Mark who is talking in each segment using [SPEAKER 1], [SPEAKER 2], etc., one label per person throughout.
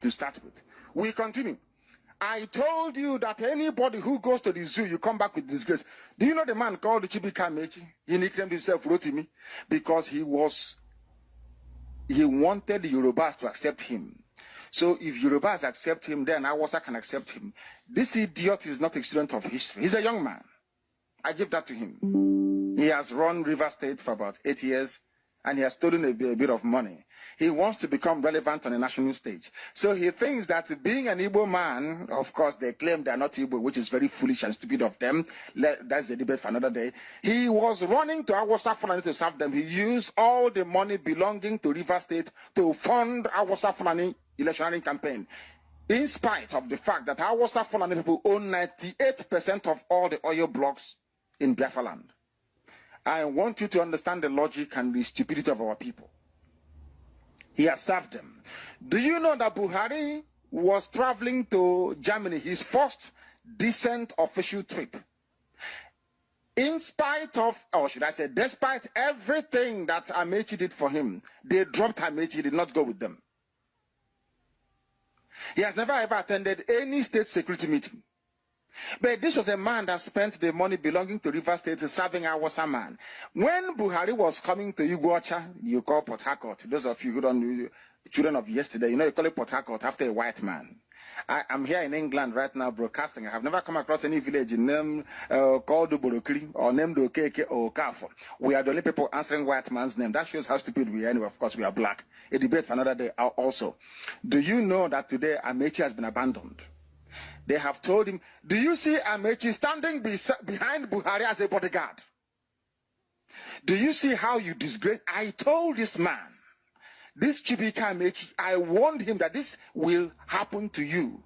[SPEAKER 1] to start with. We continue. I told you that anybody who goes to the zoo, you come back with disgrace. Do you know the man called Chibika Mechi? He nicknamed himself Rotimi because he wanted the Yorubas to accept him. So if Yorubas accept him, then Awasa can accept him. This idiot is not a student of history. He's a young man. I give that to him. He has run River State for about 8 years, and he has stolen a bit of money. He wants to become relevant on a national stage. So he thinks that being an Igbo man, of course, they claim they are not Igbo, which is very foolish and stupid of them. That's the debate for another day. He was running to Awasa Fulani to serve them. He used all the money belonging to River State to fund Awasa Fulani electioneering campaign. In spite of the fact that Awasa Fulani people own 98% of all the oil blocks in Biafra land. I want you to understand the logic and the stupidity of our people. He has served them. Do you know that Buhari was traveling to Germany, his first decent official trip? In spite of, or should I say, despite everything that Amechi did for him, they dropped Amechi, he did not go with them. He has never ever attended any state security meeting. But this was a man that spent the money belonging to River State serving Awasa man. When Buhari was coming to Iguacha, you call Port Harcourt. Those of you who don't know, children of yesterday, you know you call it Port Harcourt after a white man. I'm here in England right now broadcasting. I have never come across any village named called Borokri or named Okeke or Kafo. We are the only people answering white man's name. That shows how stupid we are. Anyway, of course, we are black. A debate for another day also. Do you know that today Amechi has been abandoned? They have told him, do you see Amechi standing behind Buhari as a bodyguard? Do you see how you disgrace? I told this man, this Chibika Amechi, I warned him that this will happen to you.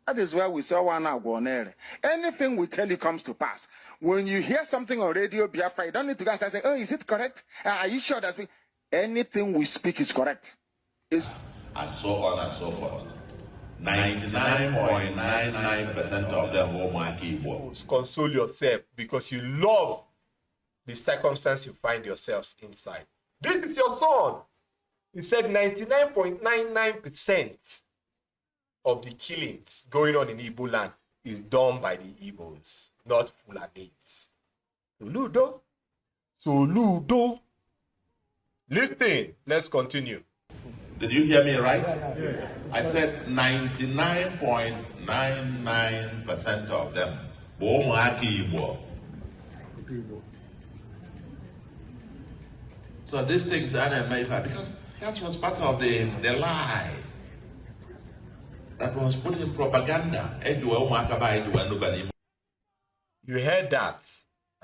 [SPEAKER 1] That is why we saw one Aguanere. Anything we tell you comes to pass. When you hear something on radio, Biafra, you don't need to go and say, oh, is it correct? Are you sure that's anything we speak is correct?
[SPEAKER 2] And so on and so forth. 99.99% of them will mark Igbo.
[SPEAKER 3] Console yourself because you love the circumstance you find yourselves inside. This is your son. He said 99.99% of the killings going on in Igbo land is done by the Igbos, not Fulanis. Soludo. Listen, let's continue.
[SPEAKER 2] Did you hear me right? Yes. I said 99.99% of them. So these things are made because that was part of the lie that was put in propaganda.
[SPEAKER 3] You heard that?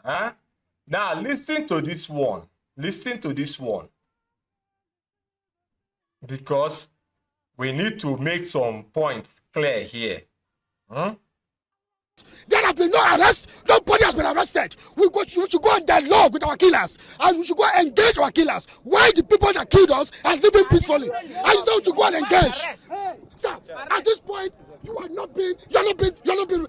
[SPEAKER 3] Huh? Now listen to this one. Listen to this one. Because we need to make some points clear here. Huh?
[SPEAKER 4] There have been no arrest. Nobody has been arrested. We should go and dialogue with our killers, and we should go and engage our killers. Why the people that killed us are living peacefully? I just want to go and engage. Sir, at this point, you are not being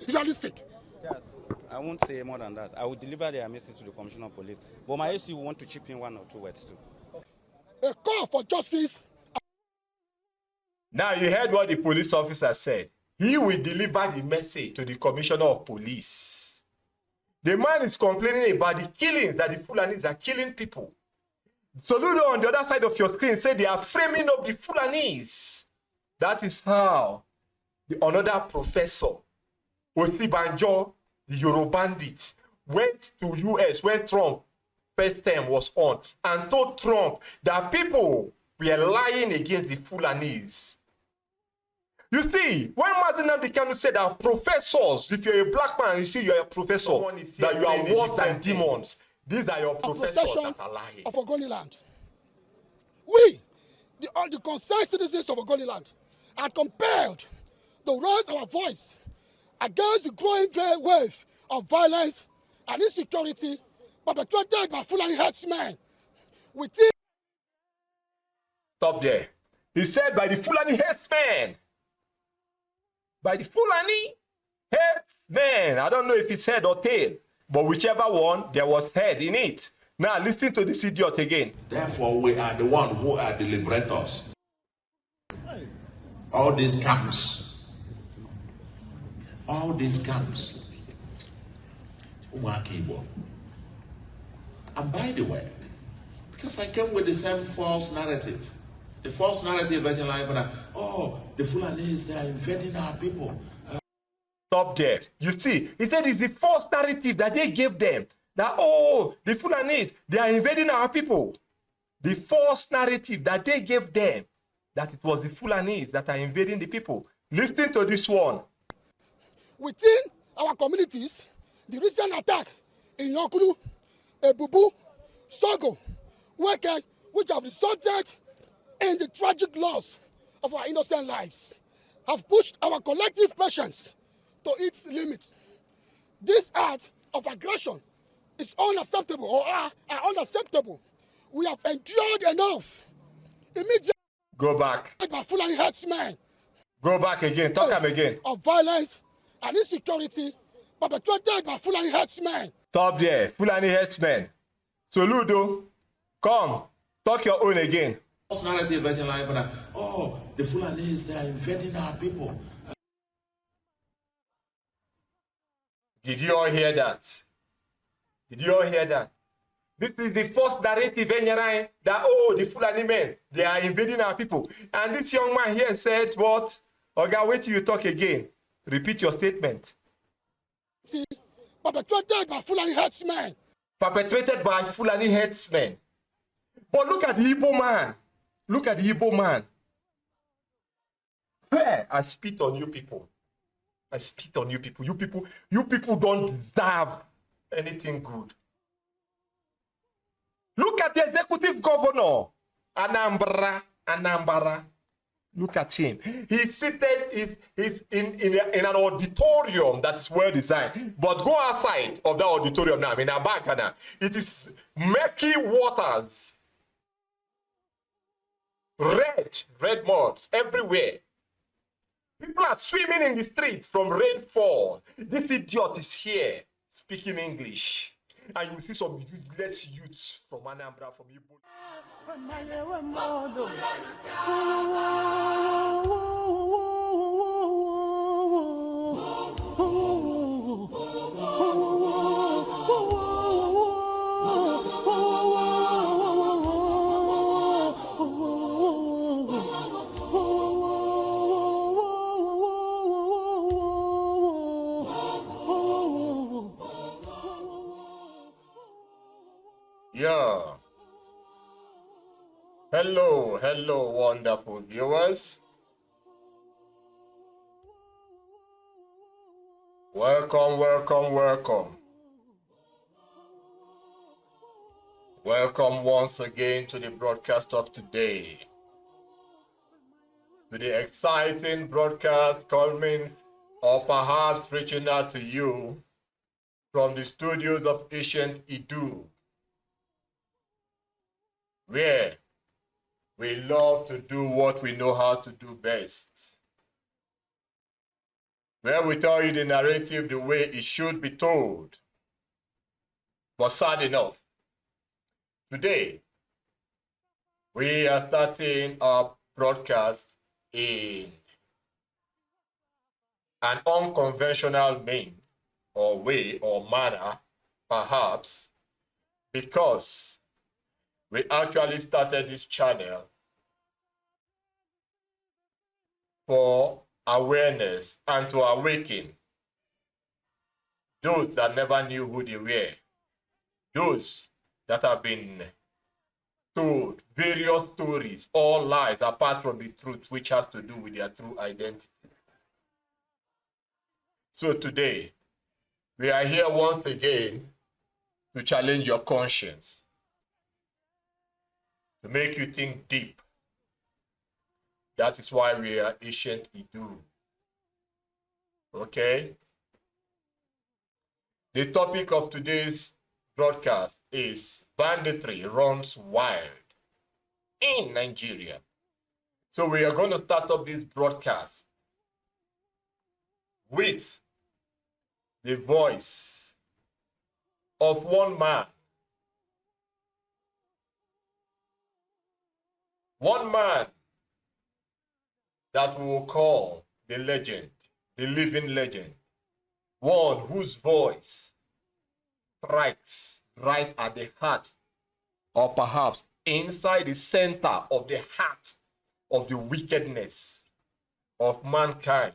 [SPEAKER 4] realistic.
[SPEAKER 5] Yes, I won't say more than that. I will deliver their message to the Commissioner of Police. But my SU want to chip in 1 or 2 words too.
[SPEAKER 4] A call for justice.
[SPEAKER 3] Now you heard what the police officer said. He will deliver the message to the Commissioner of Police. The man is complaining about the killings that the Fulanis are killing people. Soludo on the other side of your screen said they are framing up the Fulanis. That is how another professor, Osibanjo, the Yoruba bandit, went to US when Trump first term was on and told Trump that people were lying against the Fulanis. You see, when Martin Nnamdi said that professors, if you're a black man, you see you're a professor, that you are worse than demons. These are your professors that are lying.
[SPEAKER 4] Of Ogoniland. We, all the concerned citizens of Ogoniland, are compelled to raise our voice against the growing wave of violence and insecurity perpetrated by Fulani headsmen.
[SPEAKER 3] Stop there. He said by the Fulani headsmen. By the Fulani headsmen. I don't know if it's head or tail, but whichever one, there was head in it. Now listen to this idiot again.
[SPEAKER 2] Therefore, we are the one who are the liberators. all these camps. All these camps. And by the way, because I came with the same false narrative. The false narrative that you're like, oh, the Fulanis, they are invading our people.
[SPEAKER 3] Stop there. You see, he said it's the false narrative that they gave them. That, oh, the Fulanis, they are invading our people. The false narrative that they gave them, that it was the Fulanis that are invading the people. Listen to this one.
[SPEAKER 4] Within our communities, the recent attack in Yonkuru, Ebubu, Sogo, Weke, which have resulted in the tragic loss of our innocent lives, have pushed our collective patience to its limit. This act of aggression is unacceptable or are unacceptable. We have endured enough. Immediately
[SPEAKER 3] Go back.
[SPEAKER 4] by Fulani herdsmen.
[SPEAKER 3] Go back again. Talk him again.
[SPEAKER 4] Of violence and insecurity perpetrated by Fulani herdsmen.
[SPEAKER 3] Stop there. Fulani herdsmen. So Ludo, come. Talk your own again.
[SPEAKER 2] False narrative that you're like, oh, the Fulanis, they are invading our people.
[SPEAKER 3] Did you all hear that? Did you all hear that? This is the first narrative that, oh, the Fulani men, they are invading our people. And this young man here said, what? Okay, wait till you talk again. Repeat your statement.
[SPEAKER 4] Perpetrated by Fulani herdsmen.
[SPEAKER 3] Perpetrated by Fulani herdsmen. But look at the Igbo man. Look at the Igbo man. Where I spit on you people. I spit on you people. You people don't deserve anything good. Look at the executive governor, Anambra. Look at him. He's seated he's in an auditorium that is well designed. But go outside of that auditorium now, in Abakana. It is murky waters. Red mods everywhere. People are swimming in the streets from rainfall. This idiot is here speaking English. And you see some useless youths from Anambra, from Igbo. Yeah. Hello, wonderful viewers. Welcome. Welcome once again to the broadcast of today. To the exciting broadcast coming or perhaps reaching out to you from the studios of ancient Idu, where we love to do what we know how to do best. Where we tell you the narrative the way it should be told. But sad enough, today, we are starting our broadcast in an unconventional means or way or manner, perhaps, because we actually started this channel for awareness and to awaken those that never knew who they were, those that have been told various stories, all lies apart from the truth, which has to do with their true identity. So today, we are here once again to challenge your conscience, to make you think deep. That is why we are ancient Idu. Okay? The topic of today's broadcast is banditry runs wild in Nigeria. So we are going to start up this broadcast with the voice of one man. One man that we will call the legend, the living legend, one whose voice strikes right at the heart, or perhaps inside the center of the heart of the wickedness of mankind,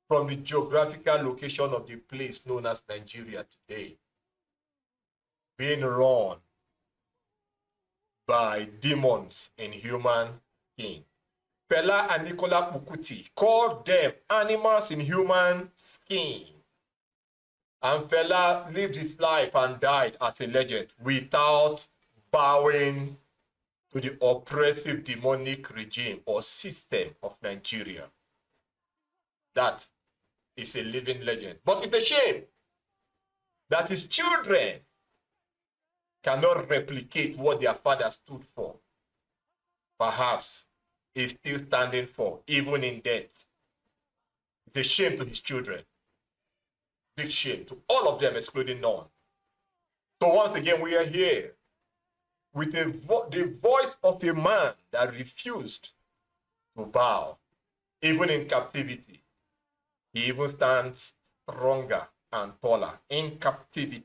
[SPEAKER 3] from the geographical location of the place known as Nigeria today, being run by demons in human skin. Fela and Nicola Pukuti called them animals in human skin. And Fela lived his life and died as a legend without bowing to the oppressive demonic regime or system of Nigeria. That is a living legend. But it's a shame that his children cannot replicate what their father stood for. Perhaps he's still standing for, even in death. It's a shame to his children. Big shame to all of them, excluding none. So once again, we are here with the voice of a man that refused to bow, even in captivity. He even stands stronger and taller in captivity.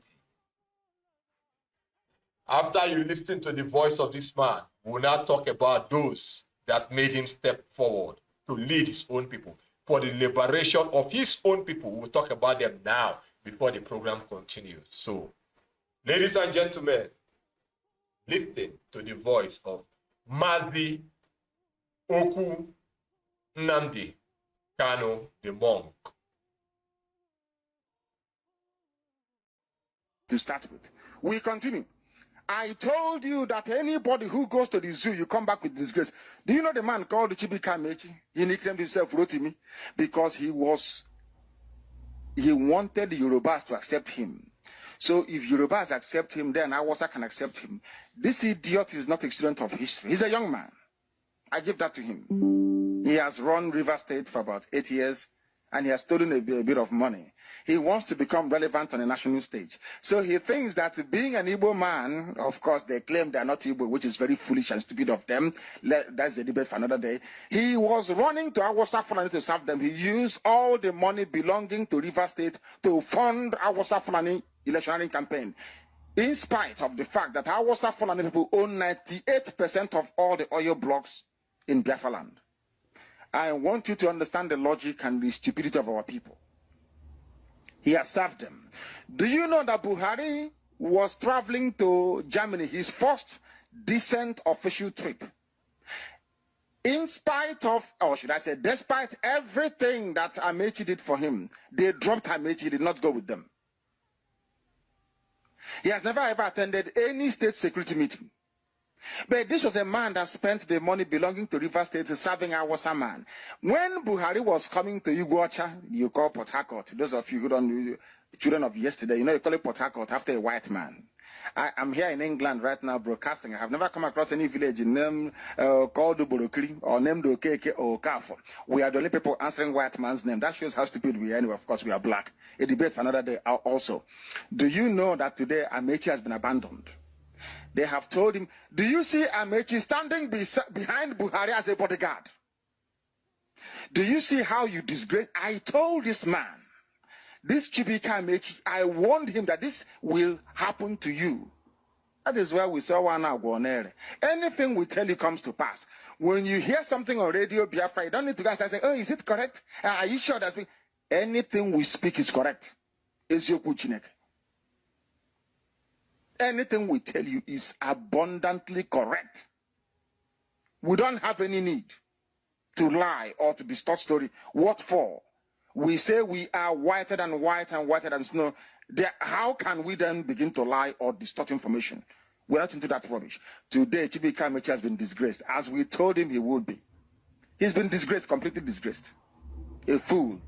[SPEAKER 3] After you listen to the voice of this man, we'll now talk about those that made him step forward to lead his own people for the liberation of his own people. We'll talk about them now before the program continues. So, ladies and gentlemen, listen to the voice of Mazi Oku Nnamdi Kanu, the monk.
[SPEAKER 1] To start with, we continue. I told you that anybody who goes to the zoo, you come back with disgrace. Do you know the man called Chibika Amechi? He nicknamed himself Rotimi because he wanted the Yorubas to accept him. So if Yorubas accept him, then Awasa can accept him. This idiot is not a student of history. He's a young man. I give that to him. He has run River State for about 8 years, and he has stolen a bit of money. He wants to become relevant on a national stage. So he thinks that being an Igbo man, of course, they claim they are not Igbo, which is very foolish and stupid of them. That's the debate for another day. He was running to Awasa Fulani to serve them. He used all the money belonging to River State to fund Awasa Fulani electioneering campaign. In spite of the fact that Awasa Fulani people own 98% of all the oil blocks in Biafra land. I want you to understand the logic and the stupidity of our people. He has served them. Do you know that Buhari was traveling to Germany, his first decent official trip? In spite of, or should I say, despite everything that Amechi did for him, they dropped Amechi, he did not go with them. He has never ever attended any state security meeting. But this was a man that spent the money belonging to River State serving Awasa man. When Buhari was coming to Iguacha, you call Port Harcourt. Those of you who don't know, children of yesterday, you know you call it Port Harcourt after a white man. I'm here in England right now broadcasting. I have never come across any village named called Borokiri or named Okeke or Okafo. We are the only people answering white man's name. That shows how stupid we are. Anyway, of course, we are black. A debate for another day also. Do you know that today Amechi has been abandoned? They have told him, do you see Amechi standing behind Buhari as a bodyguard? Do you see how you disgrace? I told this man, this Chibika Amechi, I warned him that this will happen to you. That is why we saw one Agwonere. Anything we tell you comes to pass. When you hear something on radio Biafra, you don't need to go and say, oh, is it correct? Are you sure that's anything we speak is correct? Anything we tell you is abundantly correct. We don't have any need to lie or to distort story. What for? We say we are whiter than white and whiter than snow. How can we then begin to lie or distort information? We're not into that rubbish. Today, Chibika Amechi has been disgraced, as we told him he would be. He's been disgraced, completely disgraced. A fool.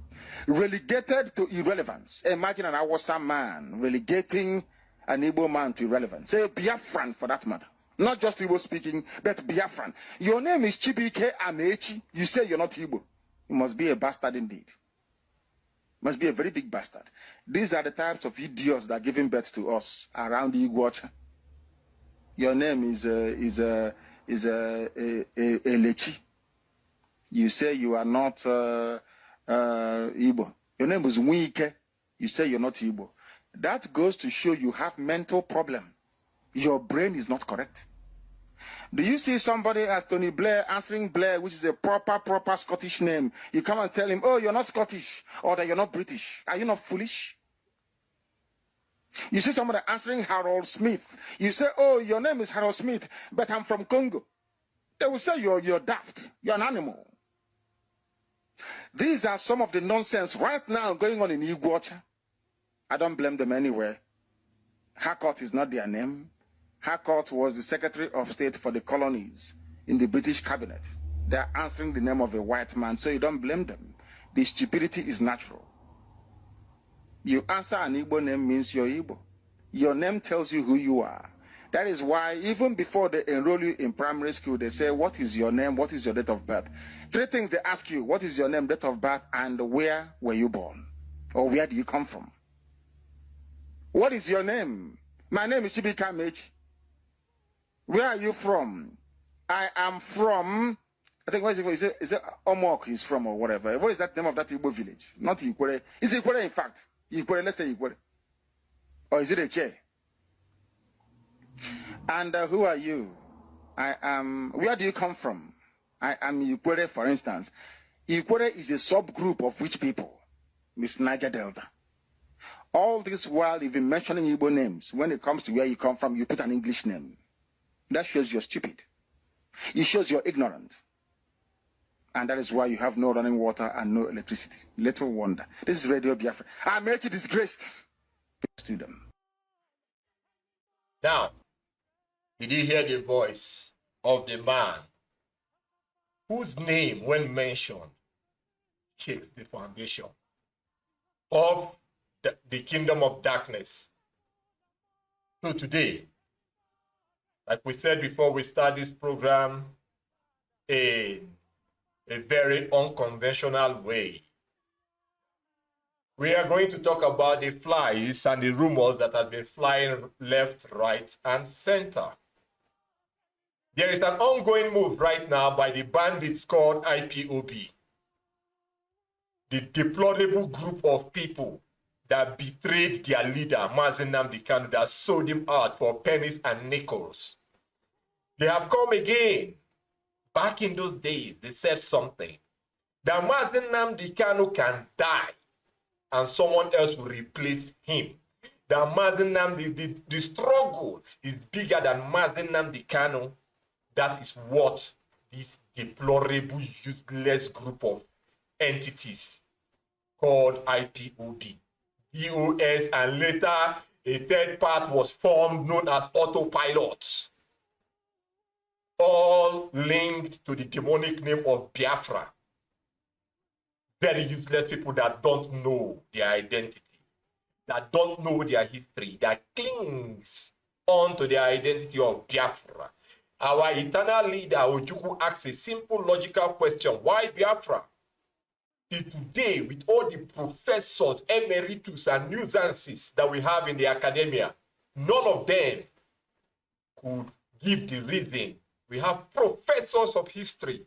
[SPEAKER 1] Relegated to irrelevance. Imagine an Awasa man relegating an Igbo man to irrelevance. Say Biafran for that matter. Not just Igbo speaking, but Biafran. Your name is Chibike Amechi. You say you're not Igbo. You must be a bastard indeed. Must be a very big bastard. These are the types of idiots that are giving birth to us around the Iguacha. Your name is Elechi. You say you are not Igbo. Your name is Wike. You say you're not Igbo. That goes to show you have mental problem. Your brain is not correct. Do you see somebody as Tony Blair answering Blair, which is a proper Scottish name? You come and tell him, oh, you're not Scottish, or that you're not British. Are you not foolish? You see somebody answering Harold Smith. You say, oh, your name is Harold Smith, but I'm from Congo. They will say you're daft. You're an animal. These are some of the nonsense right now going on in Iguacha. I don't blame them anywhere. Harcourt is not their name. Harcourt was the Secretary of State for the colonies in the British cabinet. They are answering the name of a white man, so you don't blame them. The stupidity is natural. You answer an Igbo name means you're Igbo. Your name tells you who you are. That is why even before they enroll you in primary school, they say, what is your name? What is your date of birth? 3 things they ask you: what is your name, date of birth, and where were you born? Or where do you come from? What is your name? My name is Chibika Mechi. Where are you from? I am from, I think, what is it? Is it Omok he's from or whatever? What is that name of that Igbo village? Not Ikwere. Is it Ikwere in fact? Ikwere, let's say Ikwere. Or is it a chair? And who are you? I am, where do you come from? I am Ikwere, for instance. Ikwere is a subgroup of which people? Miss Niger Delta. All this while you've been mentioning Igbo names. When it comes to where you come from, you put an English name. That shows you're stupid. It shows you're ignorant. And that is why you have no running water and no electricity. Little wonder. This is Radio Biafra. I make you disgraced to them.
[SPEAKER 3] Now, did you hear the voice of the man whose name, when mentioned, shakes the foundation of the kingdom of darkness? So today, like we said before we start this program, a very unconventional way, we are going to talk about the flies and the rumors that have been flying left, right, and center. There is an ongoing move right now by the bandits called IPOB, the deplorable group of people that betrayed their leader, Mazi Nnamdi Kanu, that sold him out for pennies and nickels. They have come again. Back in those days, they said something, that Mazi Nnamdi Kanu can die and someone else will replace him. That Mazi Nnamdi, the struggle is bigger than Mazi Nnamdi Kanu. That is what this deplorable, useless group of entities called IPOB, DOS, and later a third part was formed known as autopilots, all linked to the demonic name of Biafra. Very useless people that don't know their identity, that don't know their history, that clings on to their identity of Biafra. Our eternal leader, Ojukwu, asks a simple logical question: why Biafra? Till today, with all the professors, emeritus, and nuisances that we have in the academia, none of them could give the reason. We have professors of history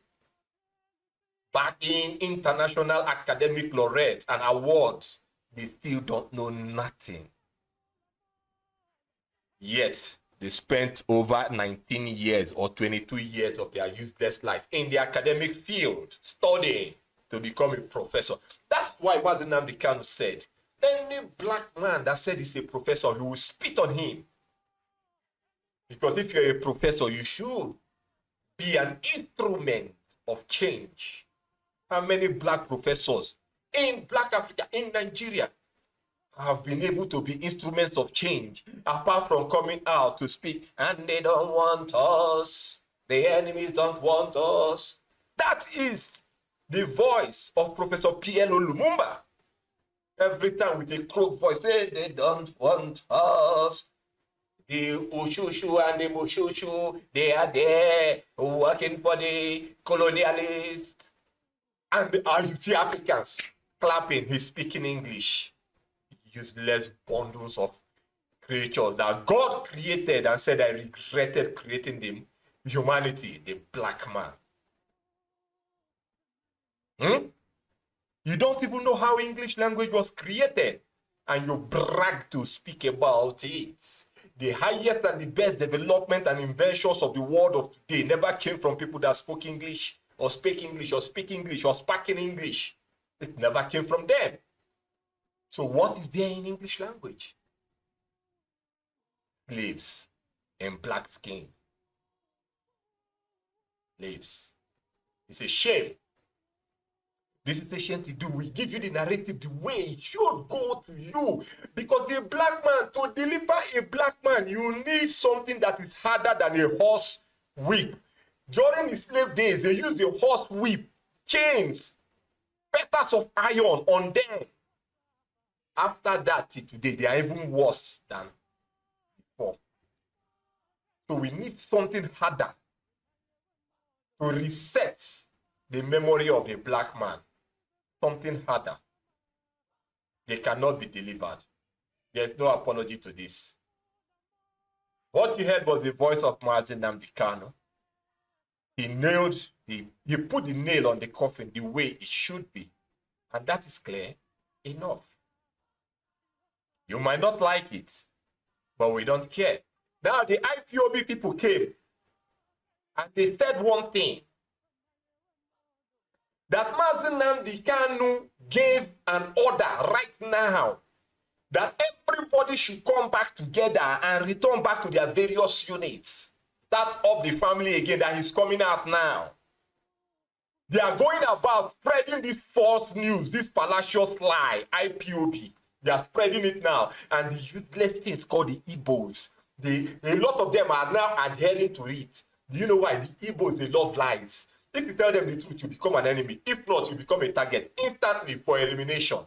[SPEAKER 3] backing international academic laureates and awards. They still don't know nothing. Yet, they spent over 19 years or 22 years of their useless life in the academic field studying to become a professor. That's why Mazi Nnamdi Kanu said, any black man that said he's a professor, you will spit on him. Because if you're a professor, you should be an instrument of change. How many black professors in Black Africa, in Nigeria, have been able to be instruments of change, apart from coming out to speak, and they don't want us, the enemies don't want us? That is the voice of Professor P.L.O. Lumumba. Every time with a crook voice, they don't want us. The Ushushu and the Mushushu, they are there working for the colonialists. And you see Africans clapping, he's speaking English. Useless bundles of creatures that God created and said, I regretted creating the humanity, the black man. You don't even know how English language was created, and you brag to speak about it. The highest and the best development and inventions of the world of today never came from people that spoke English, or speak English, or speak English, or speaking English. It never came from them. So what is there in English language? Slaves and black skin. Slaves. It's a shame. This is the shame to do. We give you the narrative the way it should go to you. Because the black man, to deliver a black man, you need something that is harder than a horse whip. During the slave days, they used a horse whip, chains, fetters of iron on them. After that, till today, they are even worse than before. So we need something harder to reset the memory of a black man. Something harder. They cannot be delivered. There's no apology to this. What you heard was the voice of Mazi Nnamdi Kanu. He put the nail on the coffin the way it should be. And that is clear enough. You might not like it, but we don't care. Now the IPOB people came and they said one thing. That Mazi Nnamdi Kanu gave an order right now that everybody should come back together and return back to their various units. Start up the family again, that he's coming out now. They are going about spreading this false news, this fallacious lie, IPOB. They are spreading it now. And the useless things called the Igbos. A lot of them are now adhering to it. Do you know why? The Igbos, they love lies. If you tell them the truth, you become an enemy. If not, you become a target instantly for elimination.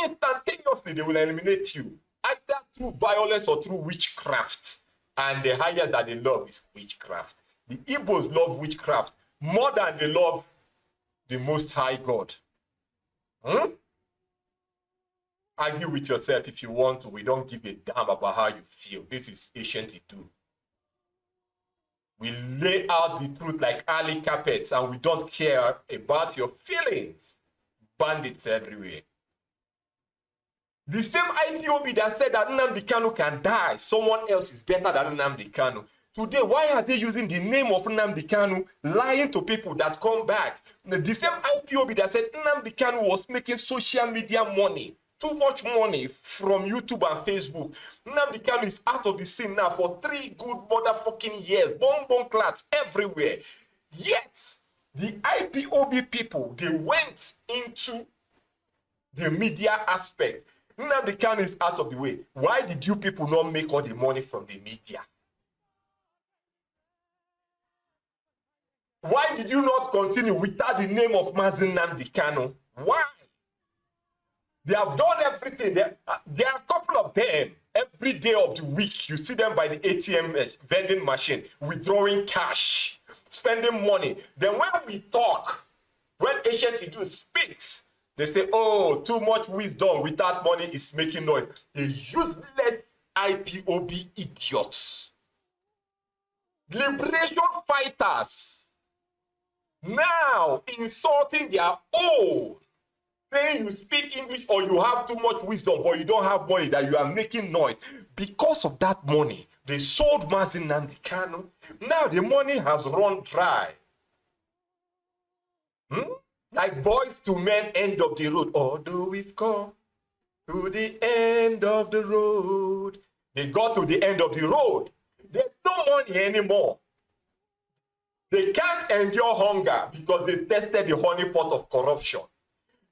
[SPEAKER 3] Instantaneously, they will eliminate you, either through violence or through witchcraft. And the highest that they love is witchcraft. The Igbos love witchcraft more than they love the Most High God. Argue with yourself if you want to. We don't give a damn about how you feel. This is ancient Idu. We lay out the truth like alley carpets, and we don't care about your feelings. Bandits everywhere. The same IPOB that said that Nnamdi Kanu can die, someone else is better than Nnamdi Kanu. Today, why are they using the name of Nnamdi Kanu, lying to people that come back? The same IPOB that said Nnamdi Kanu was making social media money, too much money from YouTube and Facebook. Nnamdi Kanu is out of the scene now for 3 good motherfucking years. Bomb clats everywhere. Yet, the IPOB people, they went into the media aspect. Nnamdi Kanu is out of the way. Why did you people not make all the money from the media? Why did you not continue without the name of Mazi Nnamdi Kanu? Why? They have done everything. There are a couple of them. Every day of the week, you see them by the ATM vending machine, withdrawing cash, spending money. Then when we talk, when Ancient Idu speaks, they say, oh, too much wisdom without money is making noise. The useless IPOB idiots. Liberation fighters. Now insulting their own. Saying you speak English or you have too much wisdom but you don't have money, that you are making noise. Because of that money, they sold Mazi Nnamdi Kanu. Now the money has run dry. Like Boys to Men, end of the road. Although we've come to the end of the road. They got to the end of the road. There's no money anymore. They can't endure hunger because they tested the honeypot of corruption.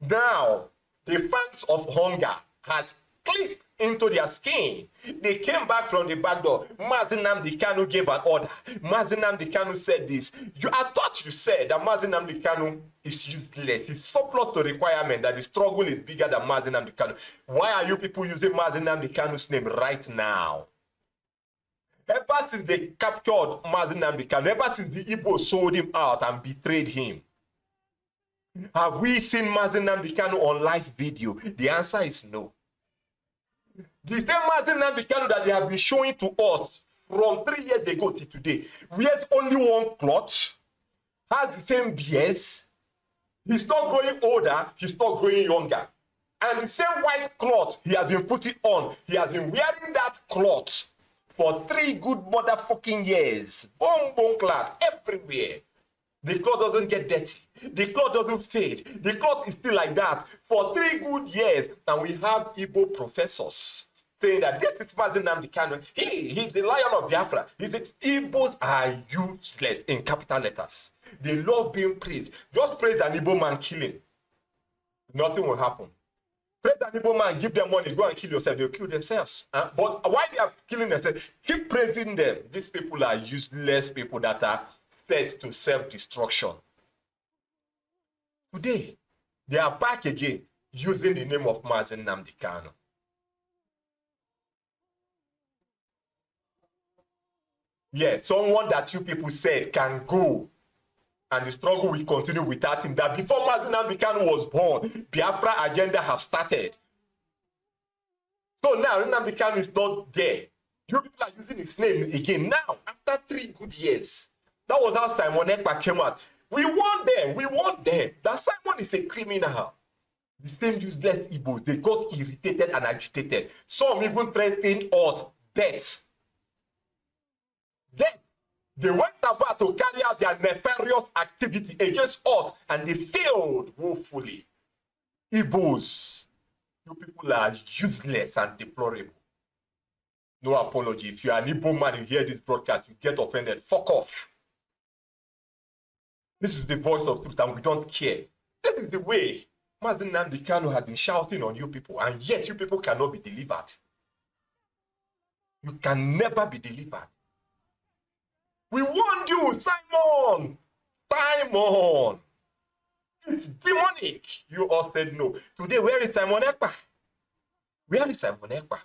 [SPEAKER 3] Now, the fangs of hunger has clipped into their skin. They came back from the back door. Mazi Nnamdi Kanu gave an order. Mazi Nnamdi Kanu said this. I thought you said that Mazi Nnamdi Kanu is useless. He's surplus to requirement, that the struggle is bigger than Mazi Nnamdi Kanu. Why are you people using Mazi Nnamdi Kanu's name right now? Ever since they captured Mazi Nnamdi Kanu, ever since the Igbo sold him out and betrayed him, have we seen Mazi Nnamdi Kanu on live video? The answer is no. The same Mazi Nnamdi Kanu that they have been showing to us from 3 years ago to today wears only one cloth, has the same BS, He's not growing older, he's not growing younger. And the same white cloth he has been putting on, he has been wearing that cloth for 3 good motherfucking years. Boom, boom, clap, everywhere. The cloth doesn't get dirty. The cloth doesn't fade. The cloth is still like that for 3 good years. And we have Igbo professors saying that this is Mazi Nnamdi Kanu. He's the lion of Biafra. He said Igbos are useless in capital letters. They love being praised. Just praise an Igbo man killing. Nothing will happen. Praise an Igbo man, give them money, go and kill yourself. They'll kill themselves. But why they are killing themselves? Keep praising them. These people are useless people that are set to self-destruction. Today, they are back again using the name of Mazi Nnamdi Kanu. Yeah, someone that you people said can go and the struggle will continue without him. That before Mazi Nnamdi Kanu was born, Biafra agenda have started. So now Nnamdi Kanu is not there. You people are using his name again now, after 3 good years. That was how Simon Ekpa came out. We want them. We want them. That Simon is a criminal. The same useless Igbos. They got irritated and agitated. Some even threatened us death. Death. They went about to carry out their nefarious activity against us and they failed woefully. Igbos, you people are useless and deplorable. No apology. If you are an Igbo man, you hear this broadcast, you get offended. Fuck off. This is the voice of truth and we don't care. This is the way Mazi Nnamdi Kanu has been shouting on you people, and yet you people cannot be delivered. You can never be delivered. We warned you, Simon! Simon! It's demonic. You all said no. Today, where is Simon Ekpa? Where is Simon Ekpa?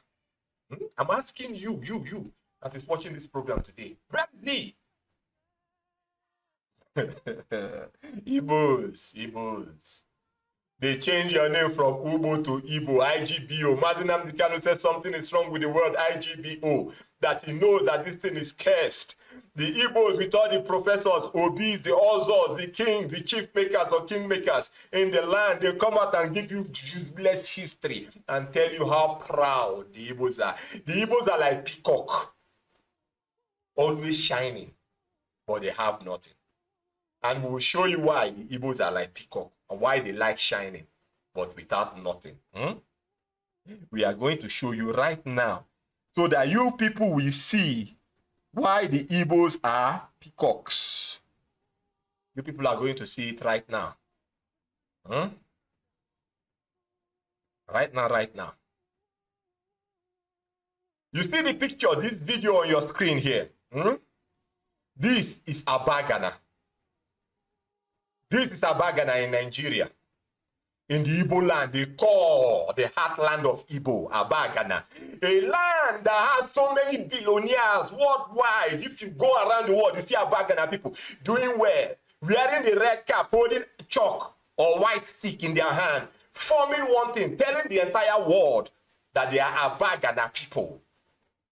[SPEAKER 3] I'm asking you that is watching this program today. Where is he? Igbos. They change your name from Ubo to Igbo, IGBO. Mazi Nnamdi Kanu said something is wrong with the word IGBO, that he knows that this thing is cursed. The Igbos with all the professors, OBs, the Ozors, the kings, the chief makers or kingmakers in the land, they come out and give you useless history and tell you how proud the Igbos are. The Igbos are like peacock, always shining, but they have nothing. And we will show you why the Igbos are like peacock and why they like shining, but without nothing. We are going to show you right now so that you people will see why the Igbos are peacocks. You people are going to see it right now. Right now. You see the picture, this video on your screen here. This is Abagana. This is Abagana in Nigeria. In the Igbo land, they call the heartland of Igbo, Abagana. A land that has so many billionaires worldwide. If you go around the world, you see Abagana people doing well, wearing the red cap, holding chalk or white stick in their hand, forming one thing, telling the entire world that they are Abagana people,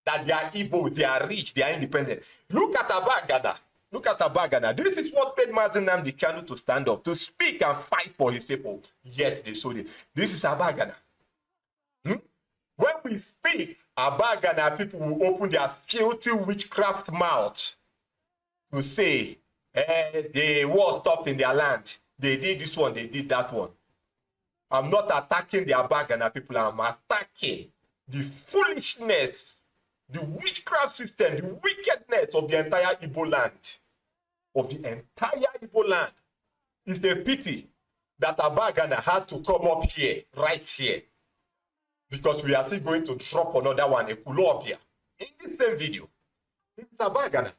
[SPEAKER 3] that they are Igbo, they are rich, they are independent. Look at Abagana. Look at Abagana. This is what made Mazi Nnamdi Kanu to stand up, to speak and fight for his people. Yet they sold it. This is Abagana. When we speak, Abagana people will open their filthy witchcraft mouth to say, the war stopped in their land. They did this one, they did that one. I'm not attacking the Abagana people. I'm attacking the foolishness, the witchcraft system, the wickedness of the entire Igbo land. Of the entire Igbo land. It's a pity that Abagana had to come up here, right here. Because we are still going to drop another one, a Kulobia, in the same video. It's Abagana.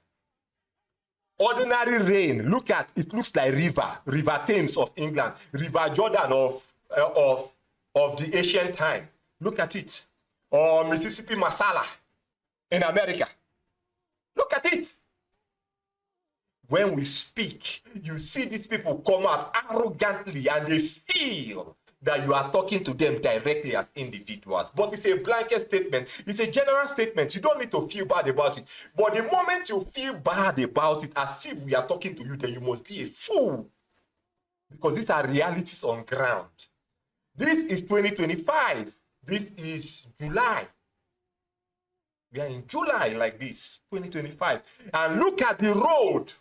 [SPEAKER 3] Ordinary rain, look at, it looks like River Thames of England, River Jordan of the ancient time. Look at it. Or Mississippi Masala in America. Look at it. When we speak, you see these people come out arrogantly and they feel that you are talking to them directly as individuals. But it's a blanket statement. It's a general statement. You don't need to feel bad about it. But the moment you feel bad about it, as if we are talking to you, then you must be a fool. because these are realities on ground. This is 2025. This is July. We are in July like this, 2025. And look at the road.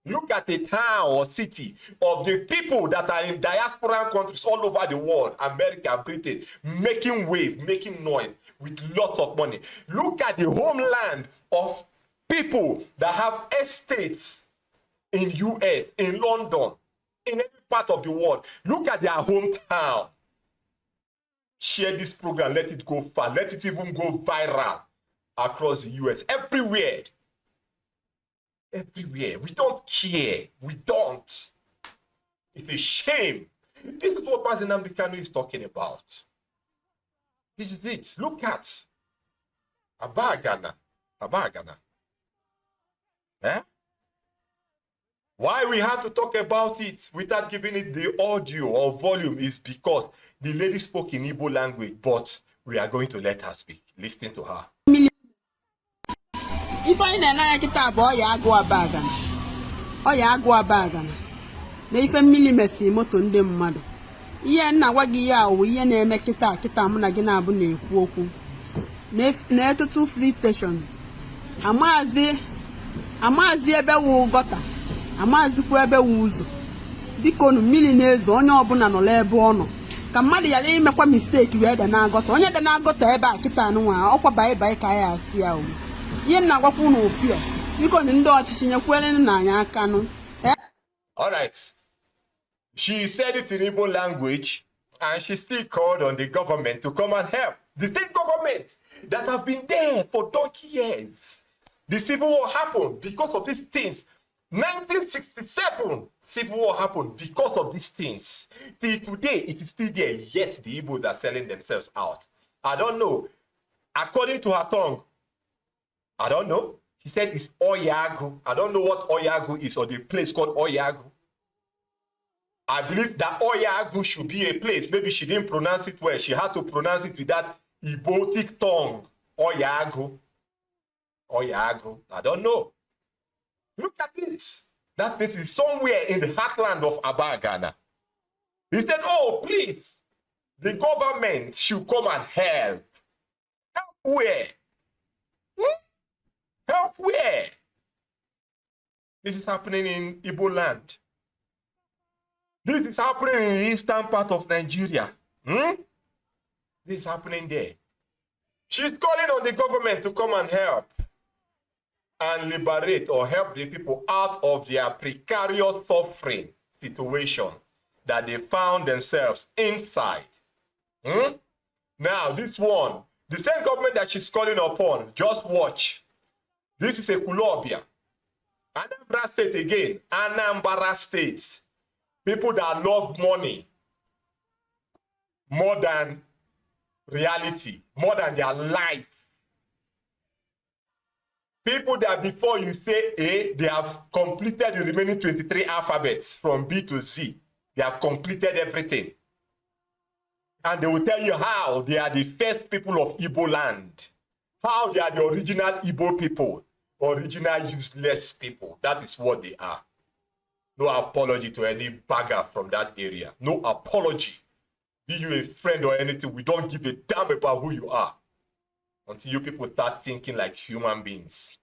[SPEAKER 3] Look at the town or city of the people that are in diaspora countries all over the world, America, Britain, making wave, making noise with lots of money. Look at the homeland of people that have estates in US, in London, in any part of the world. Look at their hometown. Share this program, let it go far, let it even go viral across the US, everywhere. Everywhere. We don't care. We don't. It's a shame. This is what Mazi Nnamdi Kanu is talking about. This is it. Look at A.I.R. A.I.R. Eh? Why we have to talk about it without giving it the audio or volume is because the lady spoke in Igbo language, but we are going to let her speak. Listen to her.
[SPEAKER 6] If I na kita bo ya agụ abagana. O ya agụ abagana. Na ife mmili mesi moto ndị mmadụ. Ihe nna gwa gị ya owu ihe na-eme kita mụ na gị na-abụ na-ekwu okwu. Na etutu free station. Amazi ebe wu gọta. Amazikwa ebe wu ụzọ. Biko nu mmili na-ezo onye ọbụla nọ ebe ọ nọ. Ka mmadụ yara imekwa mistake wee da na-agọta. Onye da na-agọta ebe a kita anụnwa ọkwa baị ka ya asị ya owu.
[SPEAKER 3] All right. She said it in Igbo language, and she still called on the government to come and help. The state government that have been there for donkey years. The Civil War happened because of these things. 1967, Civil War happened because of these things. Till today, it is still there, yet the Igbos are selling themselves out. I don't know. According to her tongue, I don't know. He said it's Oyagu. I don't know what Oyagu is or the place called Oyagu. I believe that Oyagu should be a place. Maybe she didn't pronounce it well. She had to pronounce it with that Igbotic tongue. Oyagu. Oyagu. I don't know. Look at this. That place is somewhere in the heartland of A.I.R. He said, oh, please, the government should come and help. Help where? Help where? This is happening in Igbo land. This is happening in the eastern part of Nigeria. This is happening there. She's calling on the government to come and help and liberate or help the people out of their precarious suffering situation that they found themselves inside. Now, this one, the same government that she's calling upon, just watch. This is a Kulobia. Anambra State again. Anambra State. People that love money more than reality, more than their life. People that before you say A, they have completed the remaining 23 alphabets from B to Z. They have completed everything. And they will tell you how they are the first people of Igbo land. How they are the original Igbo people, original useless people. That is what they are. No apology to any bagger from that area. No apology. Be you a friend or anything, we don't give a damn about who you are until you people start thinking like human beings.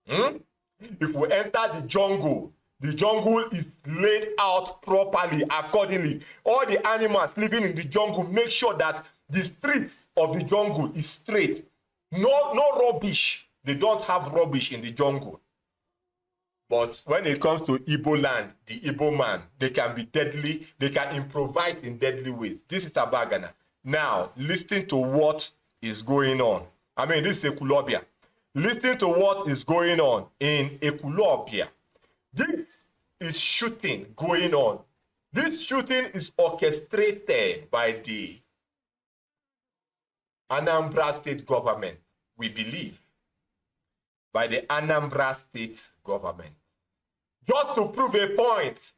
[SPEAKER 3] If we enter the jungle is laid out properly, accordingly. All the animals living in the jungle, make sure that the streets of the jungle is straight. No rubbish. They don't have rubbish in the jungle. But when it comes to Igbo land, the Igbo man, they can be deadly. They can improvise in deadly ways. This is A.I.R. Now, listen to what is going on. I mean, this is Ekulobia. Listen to what is going on in Ekulobia. This is shooting going on. This shooting is orchestrated by the Anambra State government, we believe. By the Anambra State government. Just to prove a point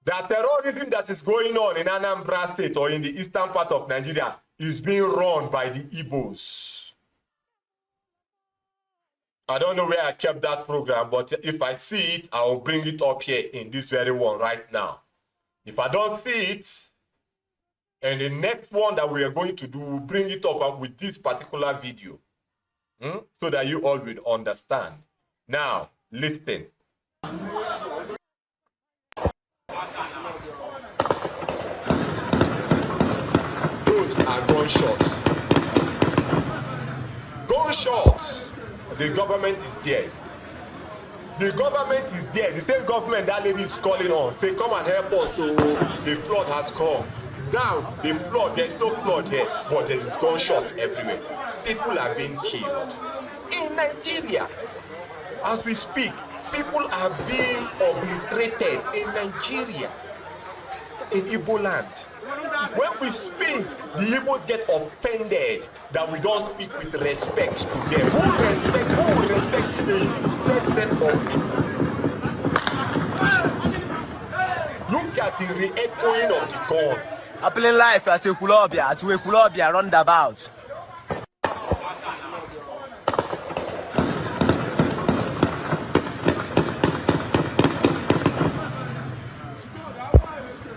[SPEAKER 3] that terrorism that is going on in Anambra State or in the eastern part of Nigeria is being run by the Igbos. I don't know where I kept that program, but if I see it, I will bring it up here in this very one right now. If I don't see it, and the next one that we are going to do, we'll bring it up with this particular video, so that you all will understand. Now, listen. Those are gunshots. Gunshots. The government is there. The government is there. The same government that lady is calling on. Say, come and help us. So the flood has come. Now, the flood, there's no flood here, but there is gunshots everywhere. People are being killed. In Nigeria, as we speak, people are being obliterated in Nigeria, in Igbo land. When we speak, the Igbos get offended that we don't speak with respect to them. Who respect the first set of people? Look at the re-echoing of the gun.
[SPEAKER 7] Happening life at Ekulobia roundabout.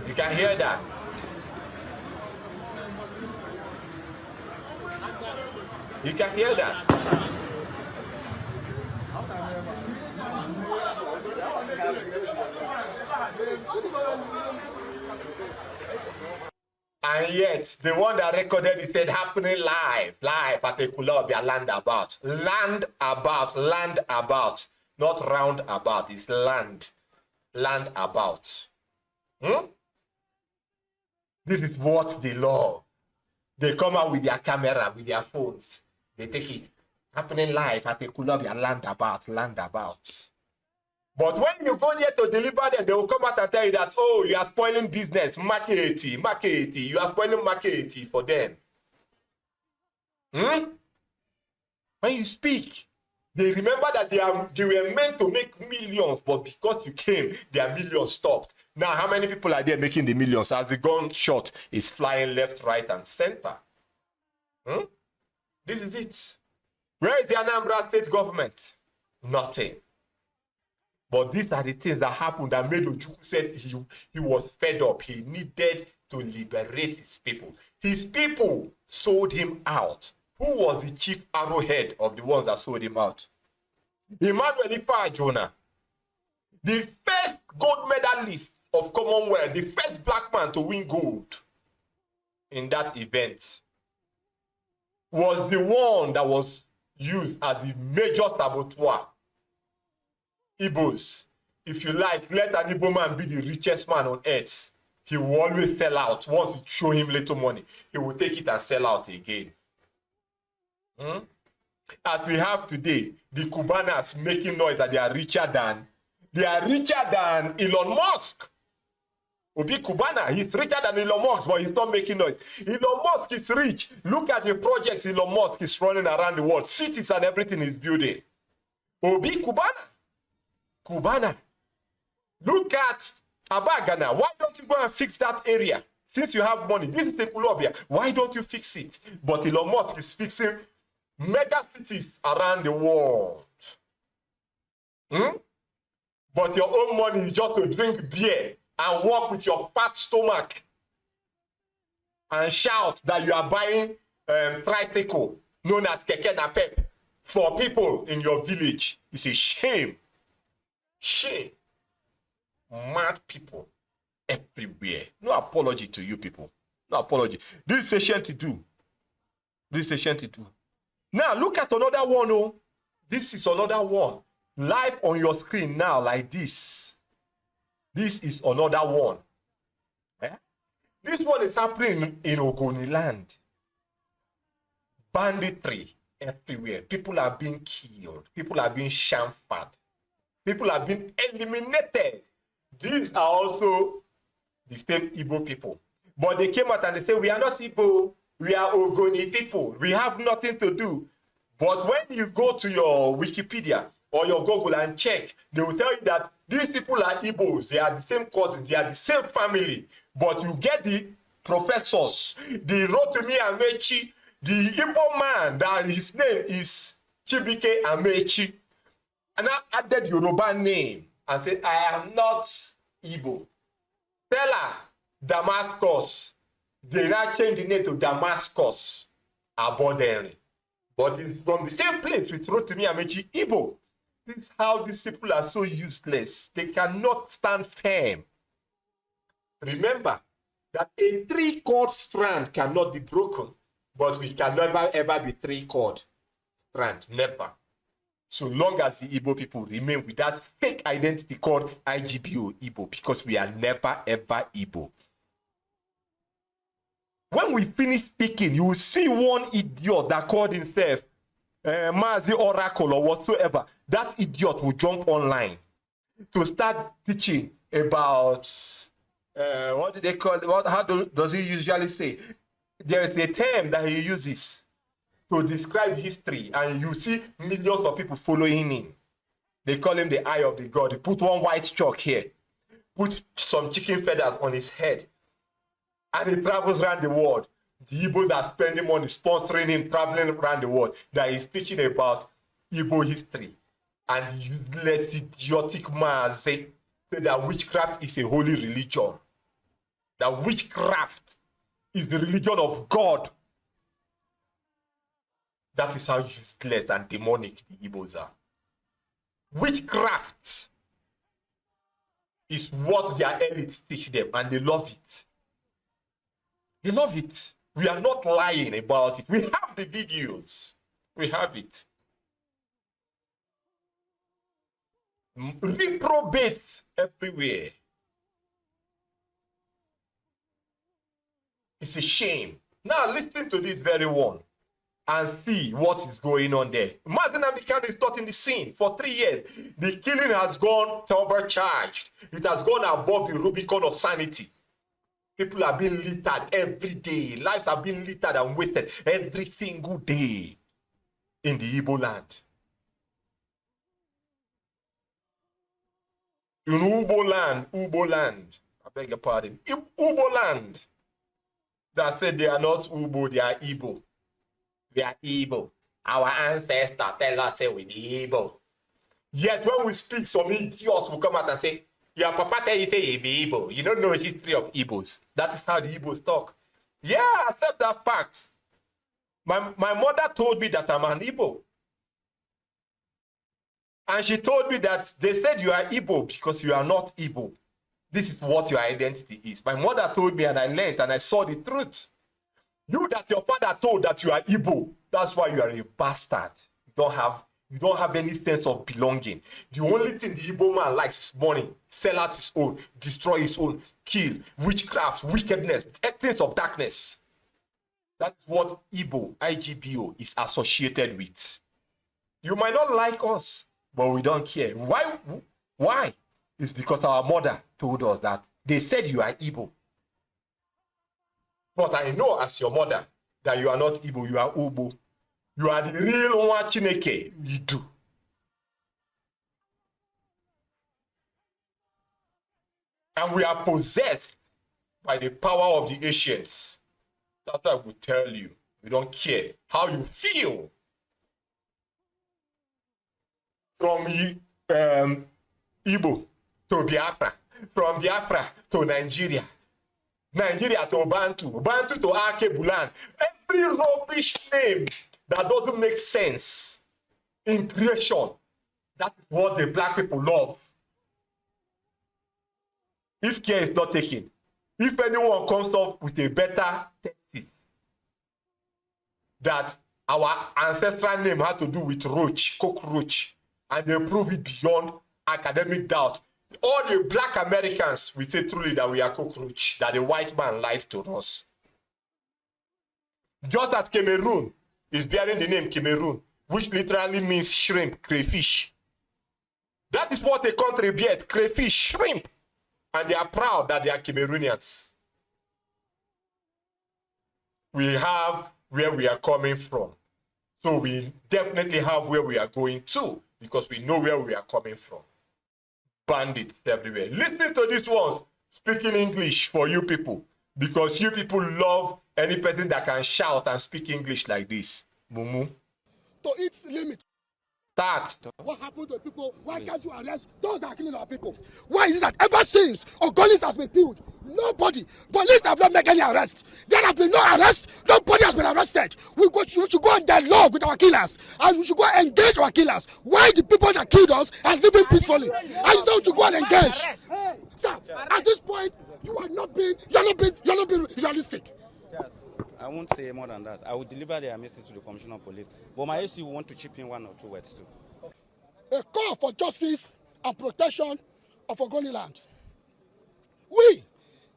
[SPEAKER 3] You can hear that. You can hear that. And yet, the one that recorded it said happening live at Ekulobia landabout. Landabout, not roundabout. It's landabout. This is what they love. They come out with their camera, with their phones. They take it. Happening live at Ekulobia landabout. But when you go there to deliver them, they will come out and tell you that, oh, you are spoiling business, market, you are spoiling market for them. When you speak, they remember that they were meant to make millions, but because you came, their millions stopped. Now, how many people are there making the millions as the gunshot is flying left, right, and center? This is it. Where is the Anambra state government? Nothing. But these are the things that happened that made Ojukwu said he was fed up. He needed to liberate his people. His people sold him out. Who was the chief arrowhead of the ones that sold him out? Emmanuel Ifa Jonah, the first gold medalist of Commonwealth, the first black man to win gold in that event, was the one that was used as the major saboteur. Igbos, if you like, let an Igbo man be the richest man on earth. He will always sell out. Once you show him little money, he will take it and sell out again. As we have today, the Cubanas making noise that they are richer than Elon Musk. Obi Cubana, he's richer than Elon Musk, but he's not making noise. Elon Musk is rich. Look at the projects Elon Musk is running around the world. Cities and everything is building. Obi Cubana. Look at Abagana. Why don't you go and fix that area? Since you have money, this is Ekulobia. Why don't you fix it? But Elon Musk is fixing mega cities around the world. But your own money is just to drink beer and walk with your fat stomach and shout that you are buying tricycle known as Keke Napep for people in your village. It's a shame. Shame. Mad people everywhere. No apology to you people. No apology. This is ancient to do. Now look at another one. Oh, this is another one. Live on your screen now like this. This is another one. This one is happening in Ogoni land. Banditry everywhere. People are being killed. People are being shampered. People have been eliminated. These are also the same Igbo people. But they came out and they said, we are not Igbo, we are Ogoni people. We have nothing to do. But when you go to your Wikipedia or your Google and check, they will tell you that these people are Igbos. They are the same cousins. They are the same family. But you get the professors, the Rotimi Amechi, the Igbo man that his name is Chibike Amechi, and I added Yoruba name and said, I am not Igbo. Stella Damascus, they now changed the name to Damascus Abodenri. But it's from the same place with Rotimi Amechi, Igbo. This is how these people are so useless. They cannot stand firm. Remember that a 3-chord strand cannot be broken, but we can never ever be 3-chord strand. Never. So long as the Igbo people remain with that fake identity called IGBO Igbo, because we are never ever Igbo. When we finish speaking, you will see one idiot that called himself Mazi Oracle or whatsoever. That idiot will jump online to start teaching about what do they call it? How does he usually say? There is a term that he uses to describe history, and you see millions of people following him. They call him the eye of the god. He put one white chalk here, put some chicken feathers on his head, and he travels around the world. The Igbos are spending money sponsoring him, traveling around the world, that he's teaching about Igbo history. And useless, idiotic man say that witchcraft is a holy religion. That witchcraft is the religion of God. That is how useless and demonic the Igbos are. Witchcraft is what their elites teach them, and they love it. They love it. We are not lying about it. We have the videos. We have it. Reprobate everywhere. It's a shame. Now listen to this very one and see what is going on there. Mazi Nnamdi Kanu is not in the scene for 3 years. The killing has gone turbocharged. It has gone above the Rubicon of sanity. People are being littered every day. Lives are being littered and wasted every single day in the Igbo land. In Ubo land, I beg your pardon, Ubo land, that said they are not Ubo, they are Igbo. We are Igbo. Our ancestors tell us say we be Igbo. Yet when we speak, some idiots will come out and say, your papa tell you say you be Igbo. You don't know the history of Igbos. That is how the Igbos talk. Yeah, accept that fact. My mother told me that I'm an Igbo. And she told me that they said you are Igbo because you are not Igbo. This is what your identity is. My mother told me, and I learned and I saw the truth. You that your father told that you are Igbo, that's why you are a bastard. You don't have any sense of belonging. The only thing the Igbo man likes is money. Sell out his own, destroy his own, kill, witchcraft, wickedness, things of darkness. That's what Igbo, IGBO, is associated with. You might not like us, but we don't care. Why? Why? It's because our mother told us that. They said you are Igbo. But I know as your mother that you are not Igbo, you are Ubo. You are the real one Chineke. You do. And we are possessed by the power of the Asians. That's what I will tell you. We don't care how you feel. From Igbo to Biafra, from Biafra to Nigeria, Nigeria to Bantu, Bantu to Akebulan. Every rubbish name that doesn't make sense in creation. That is what the black people love. If care is not taken, if anyone comes up with a better thesis that our ancestral name had to do with roach, cockroach, and they prove it beyond academic doubt, all the black Americans will say truly that we are cockroach, that the white man lied to us. Just as Cameroon is bearing the name Cameroon, which literally means shrimp, crayfish. That is what a country bears, crayfish, shrimp. And they are proud that they are Cameroonians. We have where we are coming from. So we definitely have where we are going to, because we know where we are coming from. Bandits everywhere. Listen to these ones speaking English for you people, because you people love any person that can shout and speak English like this. Mumu.
[SPEAKER 4] To its limit.
[SPEAKER 3] Start.
[SPEAKER 4] What happened to people? Why can't you arrest those that are killing our people? Why is it that ever since Ogolis has been killed, nobody, police have not made any arrests? There have been no arrests, nobody has been arrested. We should go on dialogue with our killers, and we should go and engage our killers. Why the people that killed us are living peacefully? And you know we should go and engage. Sir, at this point, you are not being realistic.
[SPEAKER 5] Yes, I won't say more than that. I will deliver their message to the Commissioner of Police. But my SU want to chip in 1 or 2 words too.
[SPEAKER 4] A call for justice and protection of Ogoniland. We,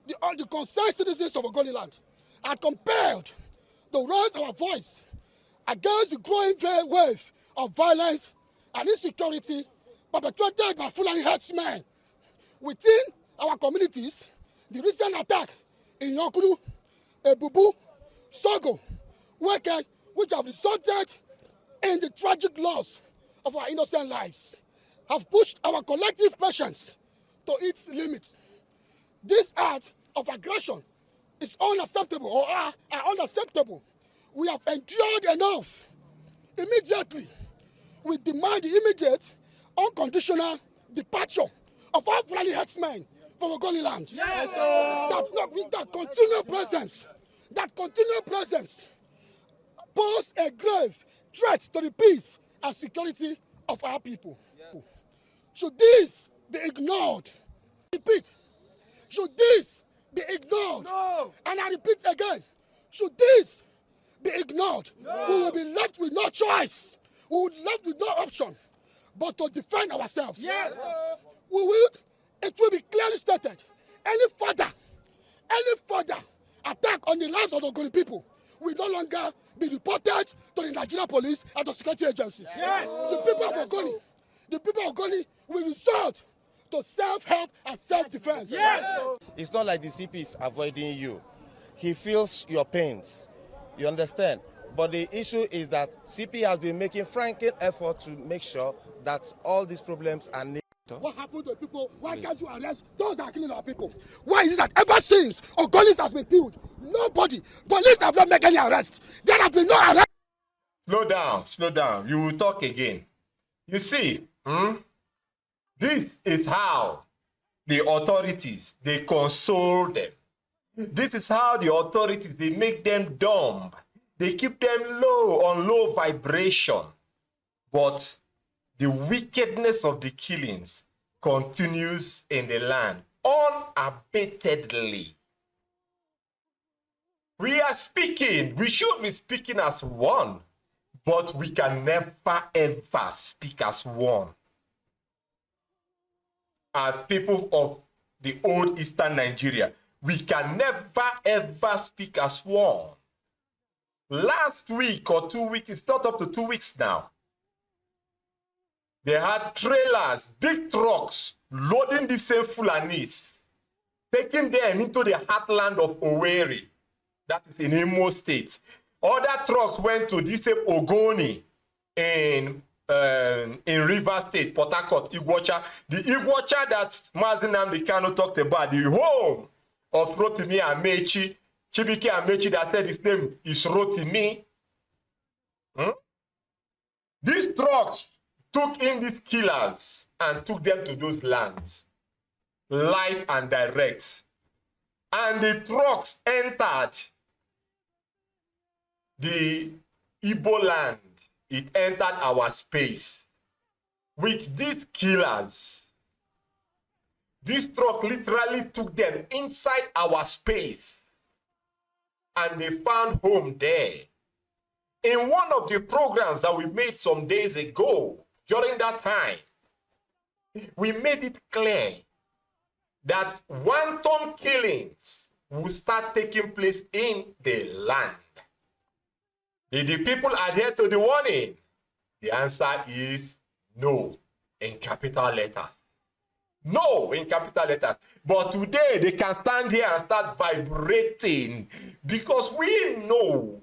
[SPEAKER 4] the concerned citizens of Ogoniland, are compelled to raise our voice against the growing wave of violence and insecurity perpetrated by Fulani herdsmen within our communities. The recent attack in Yonkuru, Ebubu, Sogo, Weke, which have resulted in the tragic loss of our innocent lives, have pushed our collective patience to its limit. This act of aggression is unacceptable, or are unacceptable. We have endured enough. Immediately, we demand the immediate, unconditional departure of all Fulani herdsmen from Ogoniland. Yes, that continual presence pose a grave threat to the peace and security of our people. Yeah. Should this be ignored? Repeat. Should this be ignored? No. And I repeat again. Should this be ignored? No. We will be left with no choice. We will be left with no option but to defend ourselves. Yes. It will be clearly stated. Any further attack on the lives of the Ogoni people will no longer be reported to the Nigerian police and the security agencies. Yes. The people of Ogoni will resort to self-help and self-defense. Yes.
[SPEAKER 8] It's not like the CP is avoiding you. He feels your pains. You understand? But the issue is that CP has been making frantic effort to make sure that all these problems are negated.
[SPEAKER 4] What happened to people? Why can't you arrest those that are killing our people? Why is it that ever since Ogolis has been killed, police have not made any arrests? There have been no arrests.
[SPEAKER 3] Slow down. You will talk again. You see, this is how the authorities, they console them. This is how the authorities, they make them dumb. They keep them on low vibration. But the wickedness of the killings continues in the land unabatedly. We are speaking. We should be speaking as one, but we can never ever speak as one. As people of the old Eastern Nigeria, we can never ever speak as one. Last week or 2 weeks, it's not up to 2 weeks now, they had trailers, big trucks, loading the same Fulanis, taking them into the heartland of Owerri, that is in Imo State. Other trucks went to this same Ogoni in River State, Port Harcourt, Iguacha. The Iguacha that Mazi Nnamdi Kanu talked about, the home of Rotimi Amechi, Chibike Amechi, that said his name is Rotimi. These trucks took in these killers and took them to those lands, live and direct. And the trucks entered the Igbo land. It entered our space with these killers. This truck literally took them inside our space, and they found home there. In one of the programs that we made some days ago, during that time, we made it clear that wanton killings will start taking place in the land. Did the people adhere to the warning? The answer is no, in capital letters. No, in capital letters. But today, they can stand here and start vibrating because we know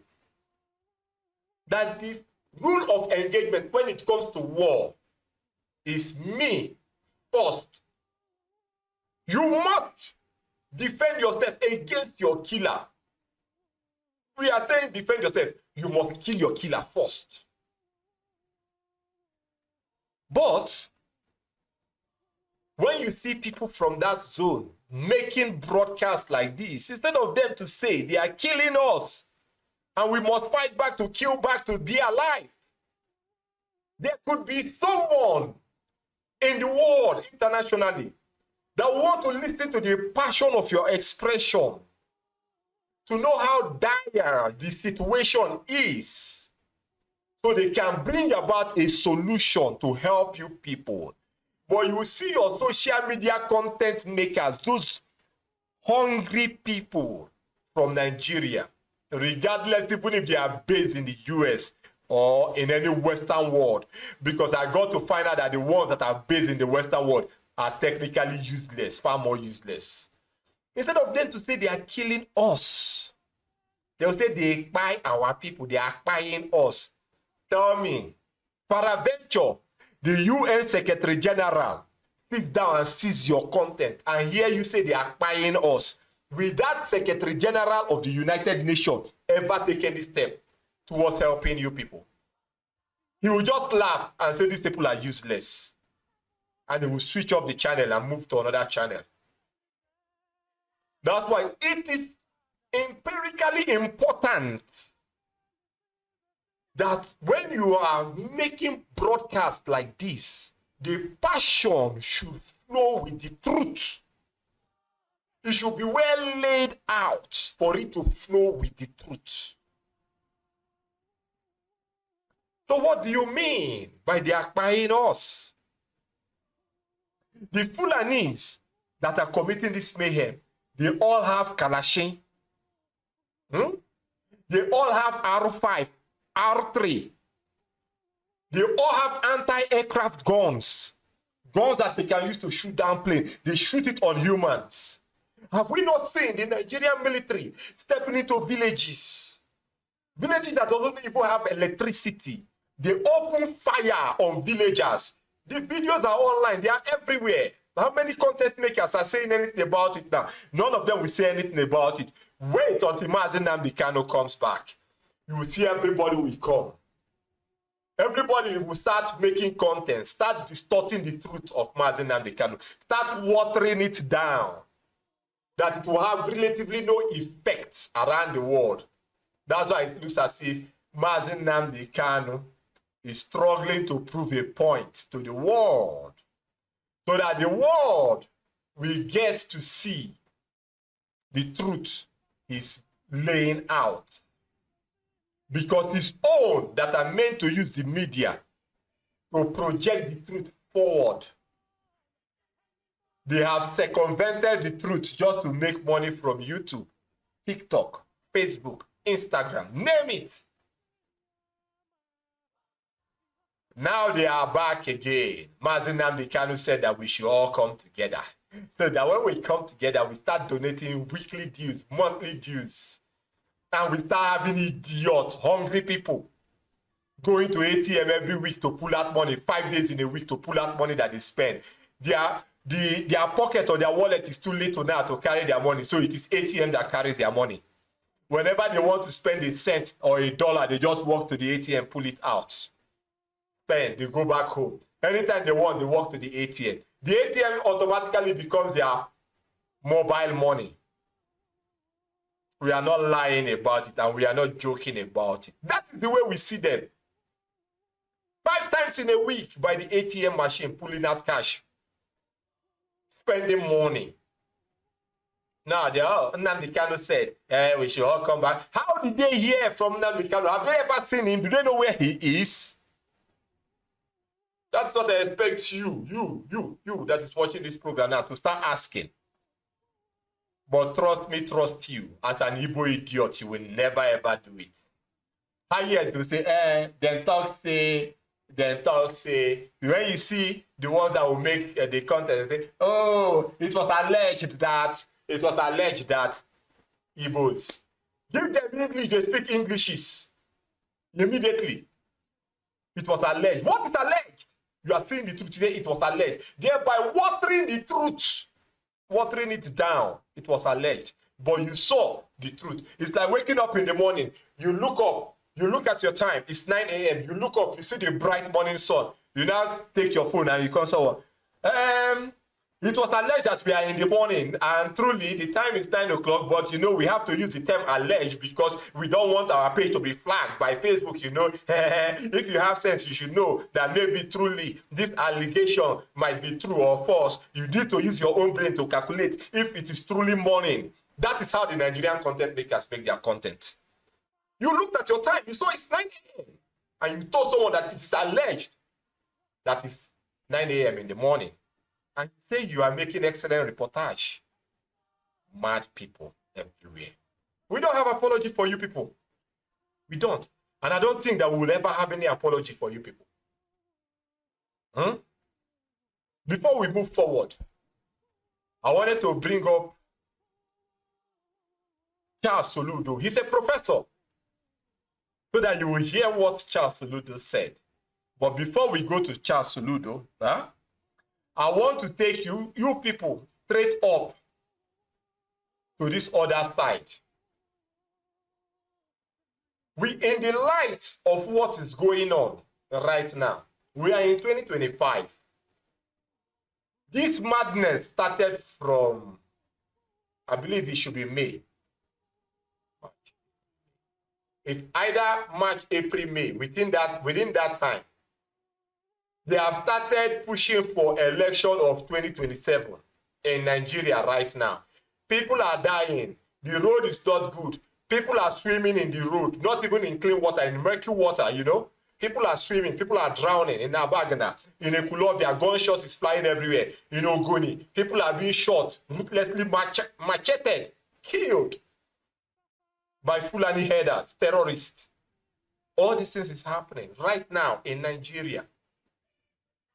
[SPEAKER 3] that the rule of engagement when it comes to war is me first. You must defend yourself against your killer. We are saying defend yourself. You must kill your killer first. But when you see people from that zone making broadcasts like this, instead of them to say they are killing us and we must fight back to kill back to be alive, there could be someone in the world internationally that want to listen to the passion of your expression, to know how dire the situation is, so they can bring about a solution to help you people. But you see your social media content makers, those hungry people from Nigeria, regardless even if they are based in the US or in any Western world, because I got to find out that the ones that are based in the Western world are technically useless, far more useless. Instead of them to say they are killing us, they'll say they buy our people, they are buying us. Tell me, peradventure, the UN Secretary General sit down and sees your content and hear you say they are buying us. Will that Secretary General of the United Nations ever take any step towards helping you people? He will just laugh and say these people are useless. And he will switch off the channel and move to another channel. That's why it is empirically important that when you are making broadcasts like this, the passion should flow with the truth. It should be well laid out for it to flow with the truth. So what do you mean by they are buying us? The Fulanis that are committing this mayhem, they all have Kalashin. They all have R5, R3. They all have anti-aircraft guns. Guns that they can use to shoot down planes. They shoot it on humans. Have we not seen the Nigerian military stepping into villages? Villages that don't even have electricity. They open fire on villagers. The videos are online. They are everywhere. How many content makers are saying anything about it now? None of them will say anything about it. Wait until Mazi Nnamdi Kanu comes back. You will see everybody will come. Everybody will start making content, start distorting the truth of Mazi Nnamdi Kanu, start watering it down, that it will have relatively no effects around the world. That's why it looks as if Mazi Nnamdi Kanu is struggling to prove a point to the world, so that the world will get to see the truth he's laying out. Because his own that are meant to use the media to project the truth forward, they have circumvented the truth just to make money from YouTube, TikTok, Facebook, Instagram, name it. Now they are back again. Mazi Nnamdi Kanu said that we should all come together. So that when we come together, we start donating weekly dues, monthly dues. And we start having idiots, hungry people, going to ATM every week to pull out money, 5 days in a week to pull out money that they spend. Their pocket or their wallet is too little now to carry their money, so it is ATM that carries their money. Whenever they want to spend a cent or a dollar, they just walk to the ATM, pull it out. Spend, they go back home. Anytime they want, they walk to the ATM. The ATM automatically becomes their mobile money. We are not lying about it and we are not joking about it. That is the way we see them. 5 times in a week by the ATM machine, pulling out cash, spending money. Now, Nnamdi Kanu said, we should all come back. How did they hear from Nnamdi Kanu? Have they ever seen him? Do they know where he is? That's what I expect you that is watching this program now to start asking. But trust me, trust you, as an Igbo idiot, you will never ever do it. How you to say, then talk say, when you see the ones that will make the content, say, oh, it was alleged that Igbos. Give them English, they speak Englishes. Immediately. It was alleged. What is alleged? You are saying the truth today, it was alleged. Thereby watering the truth. Watering it down, it was alleged, but you saw the truth. It's like waking up in the morning, you look up, You look at your time, it's 9 a.m. You look up, you see the bright morning sun. You now take your phone and you call someone. It was alleged that we are in the morning, and truly the time is 9 o'clock, but you know, we have to use the term alleged because we don't want our page to be flagged by Facebook, you know. If you have sense, you should know that maybe truly this allegation might be true or false. You need to use your own brain to calculate if it is truly morning. That is how the Nigerian content makers make their content. You looked at your time, you saw it's 9 a.m. and you told someone that it is alleged that it's 9 a.m. in the morning. And you say you are making excellent reportage. Mad people everywhere. We don't have apology for you people. We don't. And I don't think that we will ever have any apology for you people. Before we move forward, I wanted to bring up Charles Soludo. He's a professor. So that you will hear what Charles Soludo said. But before we go to Charles Soludo, I want to take you people straight up to this other side. In the light of what is going on right now, we are in 2025. This madness started from, I believe it should be May. It's either March, April, May. Within that time, they have started pushing for election of 2027 in Nigeria right now. People are dying. The road is not good. People are swimming in the road, not even in clean water, in murky water, you know. People are swimming. People are drowning in Abagana, in Ekulobia. Gunshots is flying everywhere. In Ogoni, people are being shot, ruthlessly macheted, killed by Fulani headers, terrorists. All these things is happening right now in Nigeria.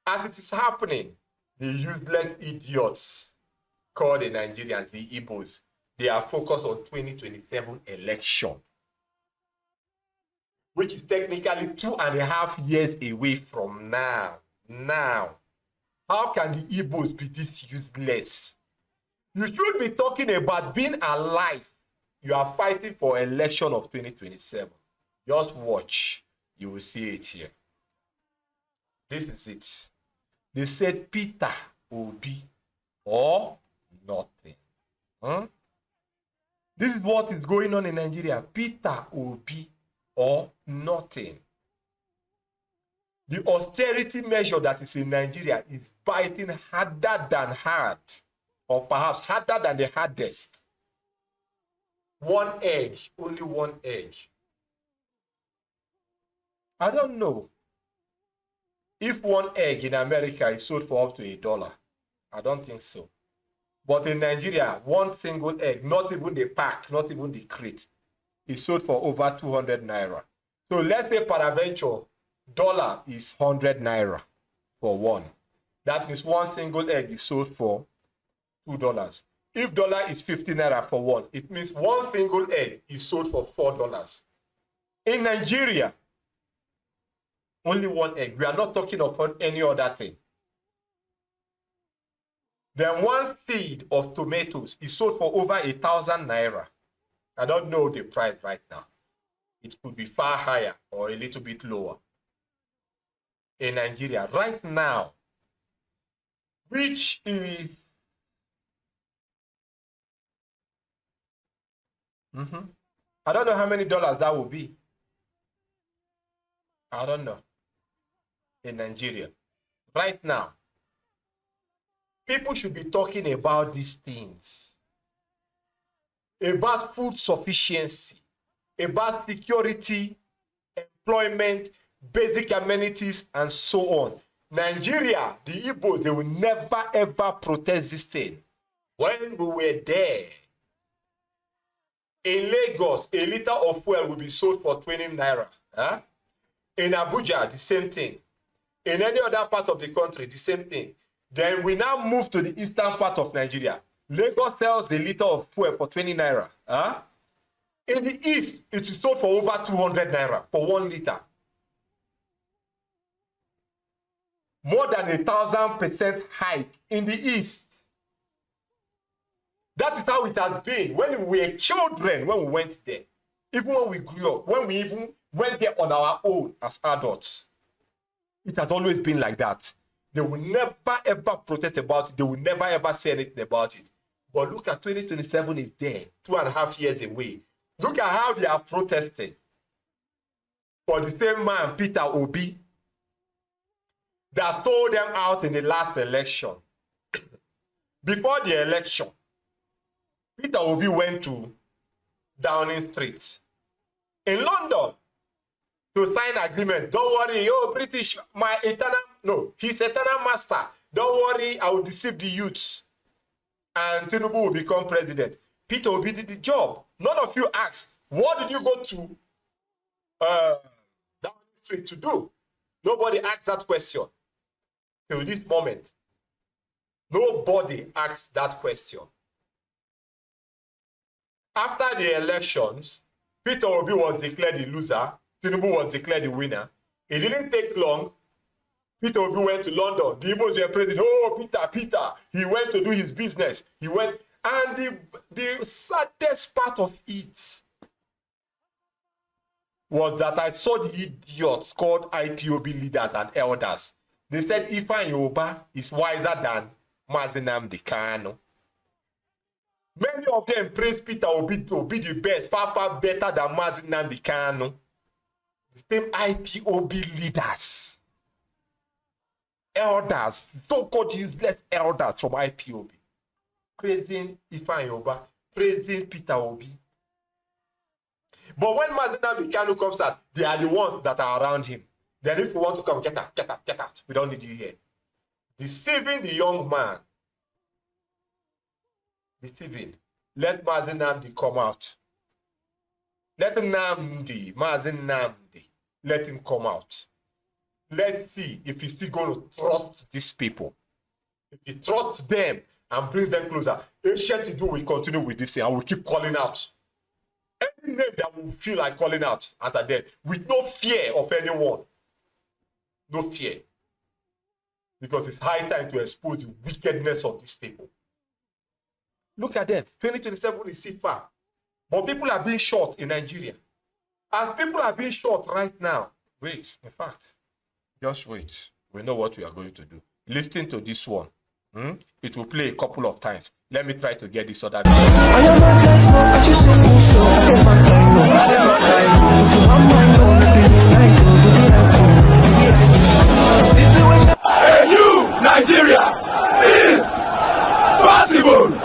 [SPEAKER 3] As it is happening, the useless idiots called the Nigerians, the Igbos, they are focused on 2027 election, which is technically 2.5 years away from now. Now, how can the Igbos be this useless? You should be talking about being alive. You are fighting for election of 2027. Just watch. You will see it here. This is it. They said Peter Obi or nothing. This is what is going on in Nigeria. Peter Obi or nothing. The austerity measure that is in Nigeria is biting harder than hard, or perhaps harder than the hardest. One edge, only one edge. I don't know if one egg in America is sold for up to $1. I don't think so. But in Nigeria, one single egg, not even the pack, not even the crate, is sold for over 200 naira. So let's say peradventure, dollar is 100 naira for one. That means one single egg is sold for $2. If dollar is 50 naira for one, it means one single egg is sold for $4. In Nigeria, only one egg. We are not talking about any other thing. Then one seed of tomatoes is sold for over 1,000 naira. I don't know the price right now. It could be far higher or a little bit lower. In Nigeria, right now, which is I don't know how many dollars that will be. I don't know. In Nigeria, right now, people should be talking about these things, about food sufficiency, about security, employment, basic amenities, and so on. Nigeria, the Igbos, they will never ever protest this thing. When we were there, in Lagos, a liter of fuel will be sold for 20 naira. In Abuja, the same thing. In any other part of the country, the same thing. Then we now move to the eastern part of Nigeria. Lagos sells the liter of fuel for 20 naira. In the east, it is sold for over 200 naira for 1 liter. More than 1,000% hike in the east. That is how it has been when we were children, when we went there. Even when we grew up, when we even went there on our own as adults. It has always been like that. They will never ever protest about it. They will never ever say anything about it. But look at 2027 is there, 2.5 years away. Look at how they are protesting for the same man, Peter Obi, that stole them out in the last election. Before the election, Peter Obi went to Downing Street in London to sign agreement. Don't worry, British, his eternal master. Don't worry, I will deceive the youths. And Tinubu will become president. Peter Obi did the job. None of you asked, what did you go to Downing Street to do? Nobody asked that question. Till this moment, nobody asked that question. After the elections, Peter Obi was declared the loser. Tinubu was declared the winner. It didn't take long. Peter Obi went to London. The Igbos were praising, oh, Peter. He went to do his business. He went, and the saddest part of it was that I saw the idiots called IPOB leaders and elders. They said Ifeanyi Ubah is wiser than Mazi Nnamdi Kanu. Many of them praised Peter Obi to be the best, far, far better than Mazi Nnamdi Kanu. The same IPOB leaders, elders, so-called useless elders from IPOB, praising Ifeanyi Ubah, praising Peter Obi. But when Mazi Nnamdi Kanu comes out, they are the ones that are around him. Then if you want to come, get out, get out, get out. We don't need you here. Deceiving the young man. Deceiving. Let Mazi Nnamdi come out. Let Mazi Nnamdi, let him come out. Let's see if he's still going to trust these people. If he trusts them and brings them closer, Ancient will continue with this thing and we'll keep calling out. Any name that will feel like calling out as a dead, with no fear of anyone. No fear. Because it's high time to expose the wickedness of these people. Look at them. 2027 is still far. But people are being shot in Nigeria. As people are being shot right now, wait, in fact, just wait. We know what we are going to do. Listen to this one. It will play a couple of times. Let me try to get this other video.
[SPEAKER 9] A new Nigeria is possible.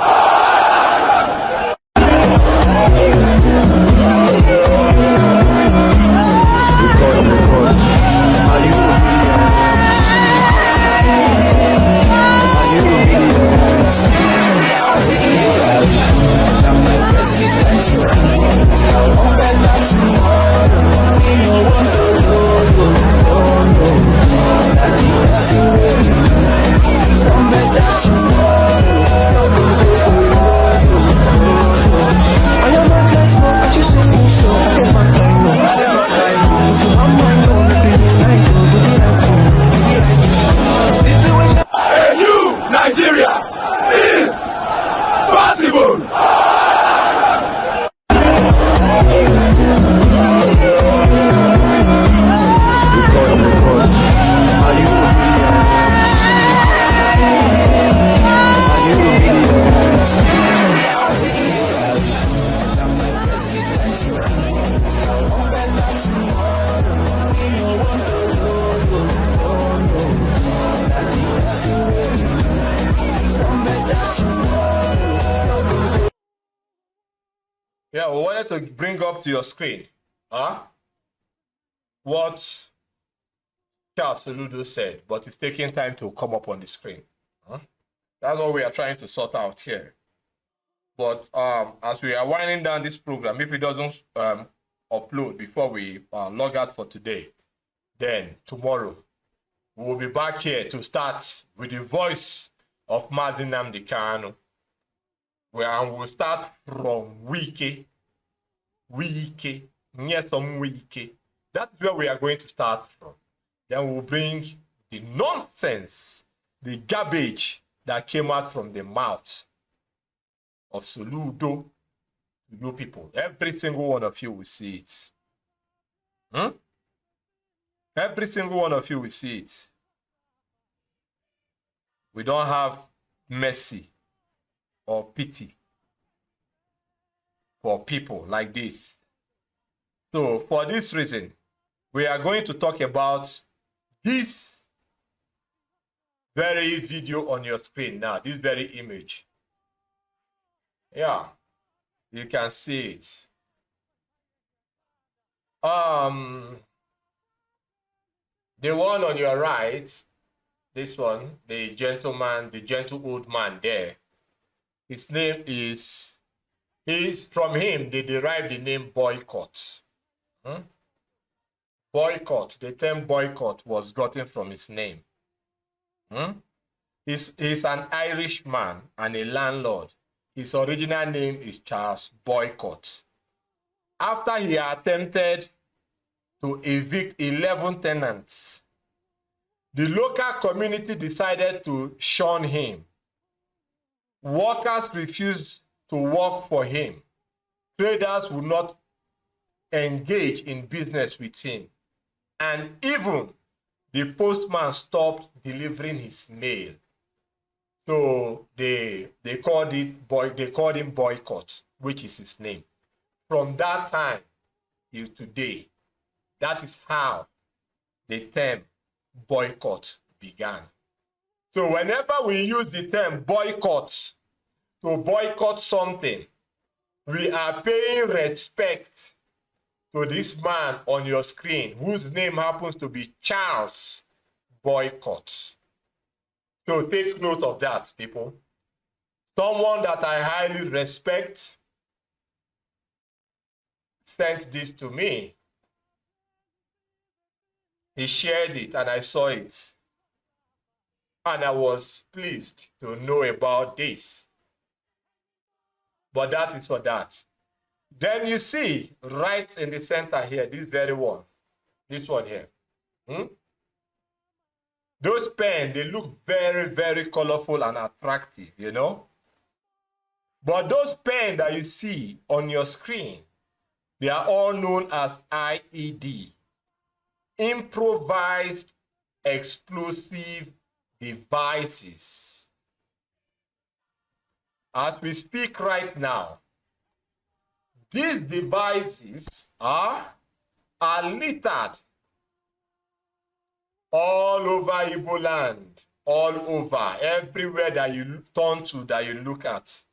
[SPEAKER 3] Yeah, we wanted to bring up to your screen what Charles Soludo said, but it's taking time to come up on the screen. That's what we are trying to sort out here. But as we are winding down this program, if it doesn't upload before we log out for today, then tomorrow we will be back here to start with the voice of Mazi Nnamdi Kanu. And we'll start from Wike. Nyesom Wike. That's where we are going to start from. Then we'll bring the nonsense, the garbage that came out from the mouth of Soludo to you people. Every single one of you will see it. Hmm? Every single one of you will see it. We don't have mercy or pity for people like this. So for this reason, we are going to talk about this very video on your screen now, this very image. Yeah, you can see it. The one on your right, this one, the gentleman, the gentle old man there, his name is, from him, they derived the name boycott. Boycott, the term boycott was gotten from his name. He's an Irish man and a landlord. His original name is Charles Boycott. After he attempted to evict 11 tenants, the local community decided to shun him. Workers refused to work for him. Traders would not engage in business with him. And even the postman stopped delivering his mail. So they called him boycott, which is his name. From that time till today, that is how the term boycott began. So whenever we use the term boycott to boycott something, we are paying respect to this man on your screen, whose name happens to be Charles Boycott. So take note of that, people. Someone that I highly respect sent this to me. He shared it and I saw it. And I was pleased to know about this. But that is for that. Then you see right in the center here, this very one. This one here. Those pens, they look very, very colorful and attractive, you know. But those pens that you see on your screen, they are all known as IED. Improvised explosive devices. As we speak right now, these devices are littered all over Igbo land, all over, everywhere that you turn to, that you look at.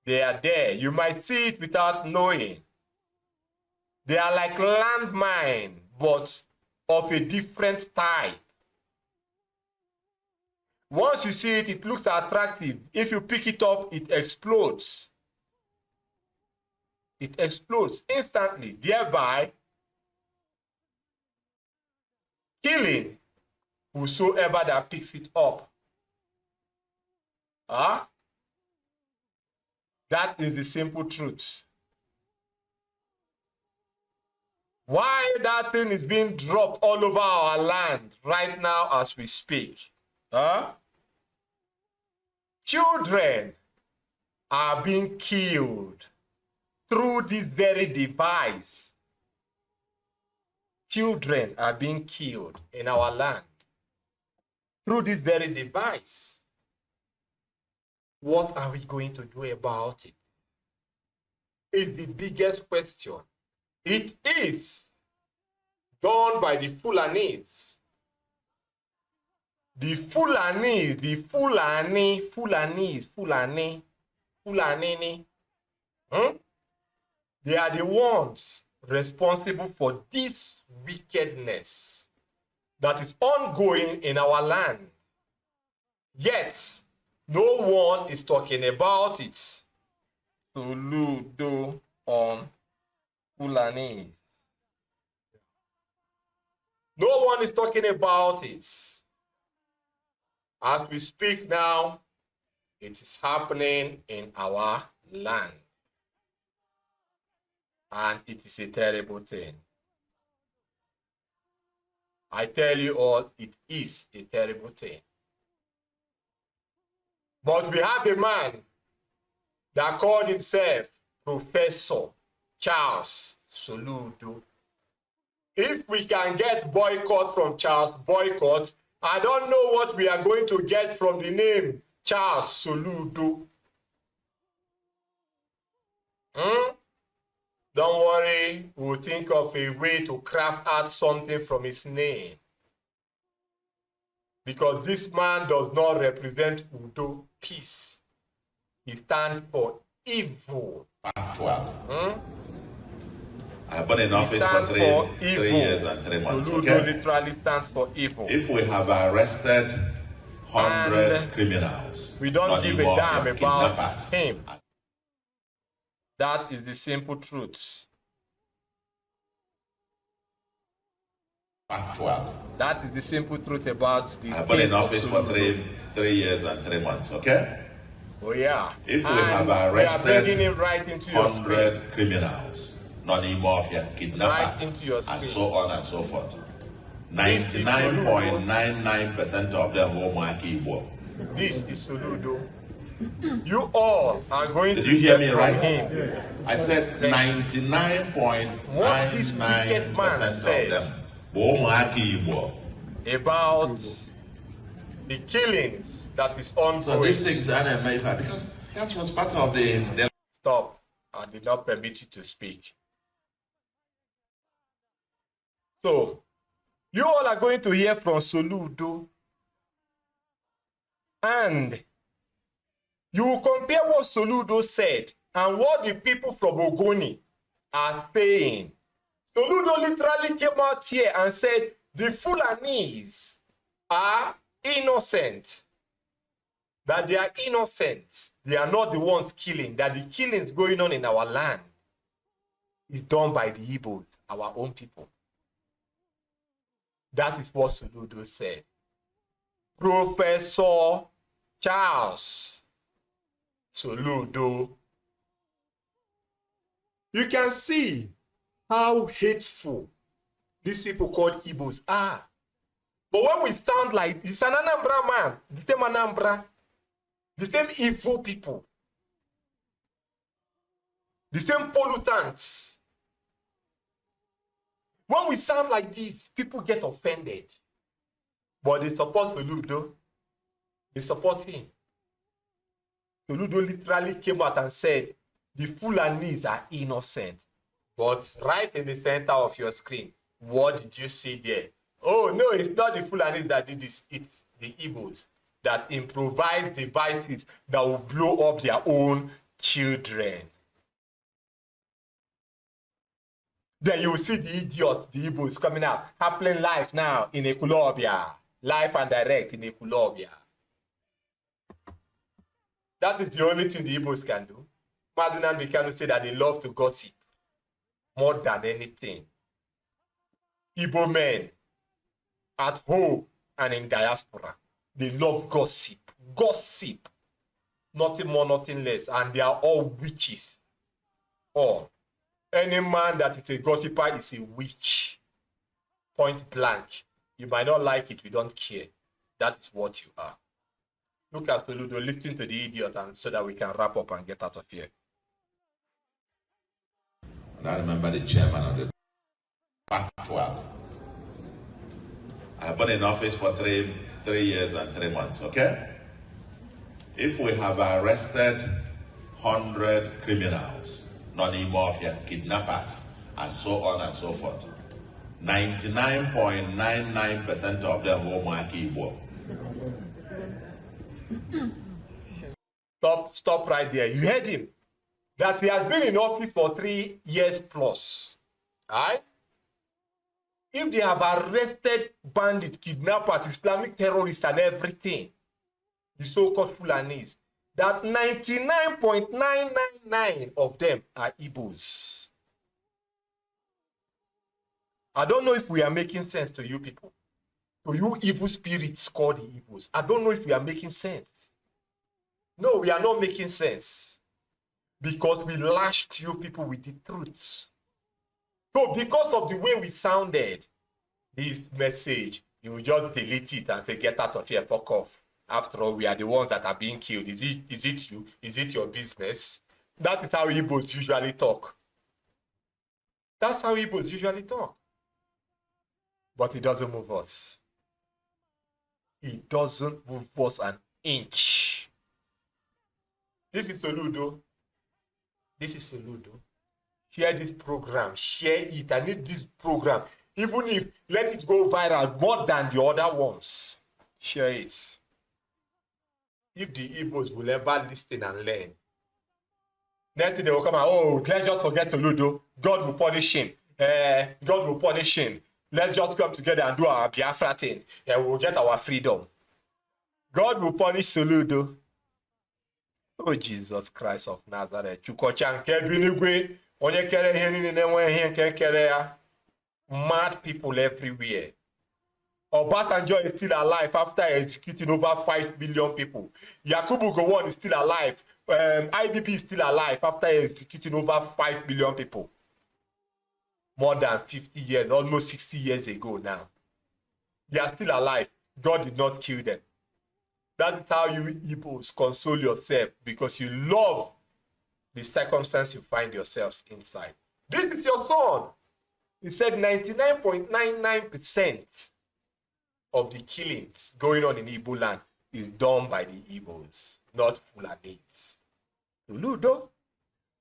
[SPEAKER 3] They are there. You might see it without knowing. They are like landmine, but of a different type. Once you see it, it looks attractive. If you pick it up, it explodes. It explodes instantly, thereby killing whosoever that picks it up. That is the simple truth. Why that thing is being dropped all over our land right now as we speak? Children are being killed through this very device. Children are being killed in our land through this very device. What are we going to do about it? Is the biggest question. It is done by the Fulanis. The Fulani. They are the ones responsible for this wickedness that is ongoing in our land. Yet, no one is talking about it. Soludo on Fulani. No one is talking about it. As we speak now, it is happening in our land. And it is a terrible thing. I tell you all, it is a terrible thing. But we have a man that called himself Professor Charles Soludo. If we can get boycott from Charles Boycott, I don't know what we are going to get from the name Charles Soludo. Don't worry, we'll think of a way to craft out something from his name. Because this man does not represent Udo, peace. He stands for evil.
[SPEAKER 2] I've been in office for three years and 3 months.
[SPEAKER 3] Soludo
[SPEAKER 2] Okay?
[SPEAKER 3] literally stands for evil.
[SPEAKER 2] If we have arrested 100 criminals,
[SPEAKER 3] we don't give a damn about
[SPEAKER 2] kidnappers,
[SPEAKER 3] him. That is the simple truth. That is the simple truth about the
[SPEAKER 2] I've been in office for three years and 3 months, okay?
[SPEAKER 3] Oh yeah.
[SPEAKER 2] If we have arrested
[SPEAKER 3] we are bringing him right into your
[SPEAKER 2] 100 criminals, non-mafia, kidnappers,
[SPEAKER 3] right into your
[SPEAKER 2] and so on and so forth, 99.99% of them will mark Igbo.
[SPEAKER 3] This is Soludo. You all are going
[SPEAKER 2] Did
[SPEAKER 3] to
[SPEAKER 2] you hear me
[SPEAKER 3] from
[SPEAKER 2] right?
[SPEAKER 3] him.
[SPEAKER 2] I said 99.99% of them will mark Igbo.
[SPEAKER 3] About the killings that is ongoing.
[SPEAKER 2] So these things are unmade because that was part of the.
[SPEAKER 3] Stop. I did not permit you to speak. So, you all are going to hear from Soludo, and you will compare what Soludo said and what the people from Ogoni are saying. Soludo literally came out here and said the Fulanis are innocent. That they are innocent. They are not the ones killing. That the killings going on in our land is done by the Igbos, our own people. That is what Soludo said. Professor Charles Soludo. You can see how hateful these people called Igbos are. But when we sound like, it's an Anambra man, the same Anambra, the same evil people, the same pollutants. When we sound like this, people get offended. But they support Soludo. They support him. Soludo literally came out and said, the Fulanis are innocent. But right in the center of your screen, what did you see there? Oh, no, it's not the Fulanis that did this. It's the Igbos that improvise devices that will blow up their own children. Then you will see the idiots, the Igbos, coming out, happening live now in Ekulobia. Live and direct in Ekulobia. That is the only thing the Igbos can do. Mazi Nnamdi Kanu say that they love to gossip more than anything. Igbo men at home and in diaspora, they love gossip. Gossip. Nothing more, nothing less. And they are all witches. All. Any man that is a gossiper is a witch. Point blank. You might not like it, we don't care. That is what you are. Look at Soludo, listen to the idiot, and so that we can wrap up and get out of here.
[SPEAKER 2] And I remember the chairman of the actual. I've been in office for three years and 3 months, okay? If we have arrested 100 criminals, non-mafia, kidnappers, and so on and so forth, 99.99% of them will mark Igbo.
[SPEAKER 3] Stop right there. You heard him. That he has been in office for 3 years plus. Alright? If they have arrested bandits, kidnappers, Islamic terrorists, and everything, the so-called Fulanis, that 99.999 of them are Igbos. I don't know if we are making sense to you people. To you evil spirits called the Igbos. I don't know if we are making sense. No, we are not making sense. Because we lashed you people with the truth. So because of the way we sounded, this message, you will just delete it and say, get out of here, fuck off. After all, we are the ones that are being killed. Is it you? Is it your business? That is how Igbos usually talk. That's how Igbos usually talk. but he doesn't move us. He doesn't move us an inch. This is Soludo. This is Soludo. Share this program. Share it. I need this program. Even if let it go viral more than the other ones. Share it. If the Igbos will ever listen and learn. Next thing they will come out, oh, let's just forget Soludo. God will punish him. God will punish him. Let's just come together and do our Biafra thing. And we'll get our freedom. God will punish Soludo. Oh, Jesus Christ of Nazareth. Mad people everywhere. Obasanjo is still alive after executing over 5 million people. Yakubu Gowon is still alive. IBP is still alive after executing over 5 million people. More than 50 years, almost 60 years ago now. They are still alive. God did not kill them. That is how you Igbos console yourself, because you love the circumstance you find yourselves inside. This is your son. He said 99.99% of the killings going on in Igbo land is done by the Igbos, not Fulanis. Soludo.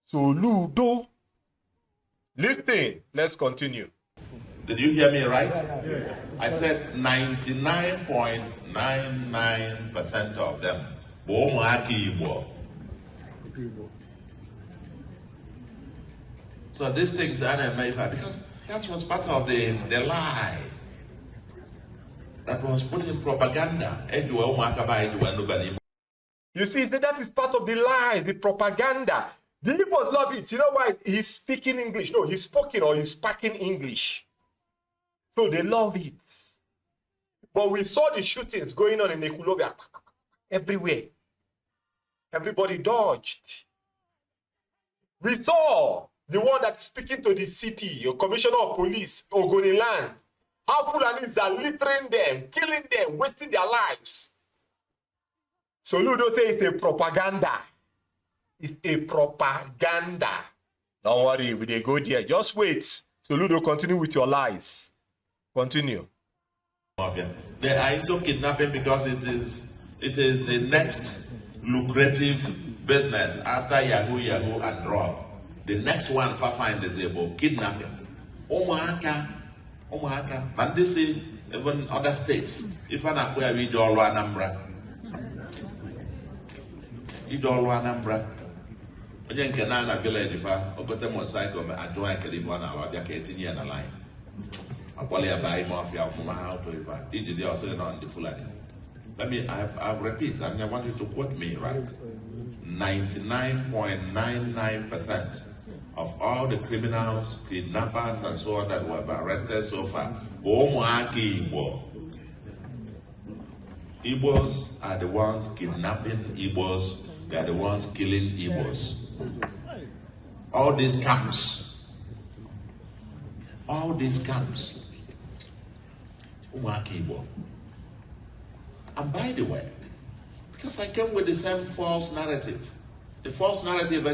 [SPEAKER 3] Soludo. Listen, let's continue.
[SPEAKER 2] Did you hear me right? Yes. I said 99.99% of them. So these things are unmade because that was part of the lie that was put in propaganda.
[SPEAKER 3] You see, that is part of the lie, the propaganda. The Igbos love it. You know why? He's speaking English. No, he's spoken or he's speaking English. So they love it. But we saw the shootings going on in Ekulobia everywhere. Everybody dodged. We saw the one that's speaking to the CP, or Commissioner of Police, Ogoniland, how Fulanis are littering them, killing them, wasting their lives. Soludo says it's a propaganda. It's a propaganda. Don't worry, we they go there. Just wait. Soludo, continue with your lies. Continue.
[SPEAKER 2] They are into kidnapping because it is the next lucrative business after Yahoo and drug. The next one for find is about kidnapping. Omaka. And this is even other states. If an acquire we do all Anambra. Onye nke na village fa ogote motorcycle me adjoin California ala bia ka etinye na line. Akpọle ya bai mafia ọmụma ha auto ifa. Iji dey also on the Fulani. Let me I repeat, and I want you to quote me right. 99.99% of all the criminals, kidnappers, and so on that were arrested so far, Igbos are the ones kidnapping Igbos. They are the ones killing Igbos. All these camps. And by the way, because I came with the same false narrative. The false narrative,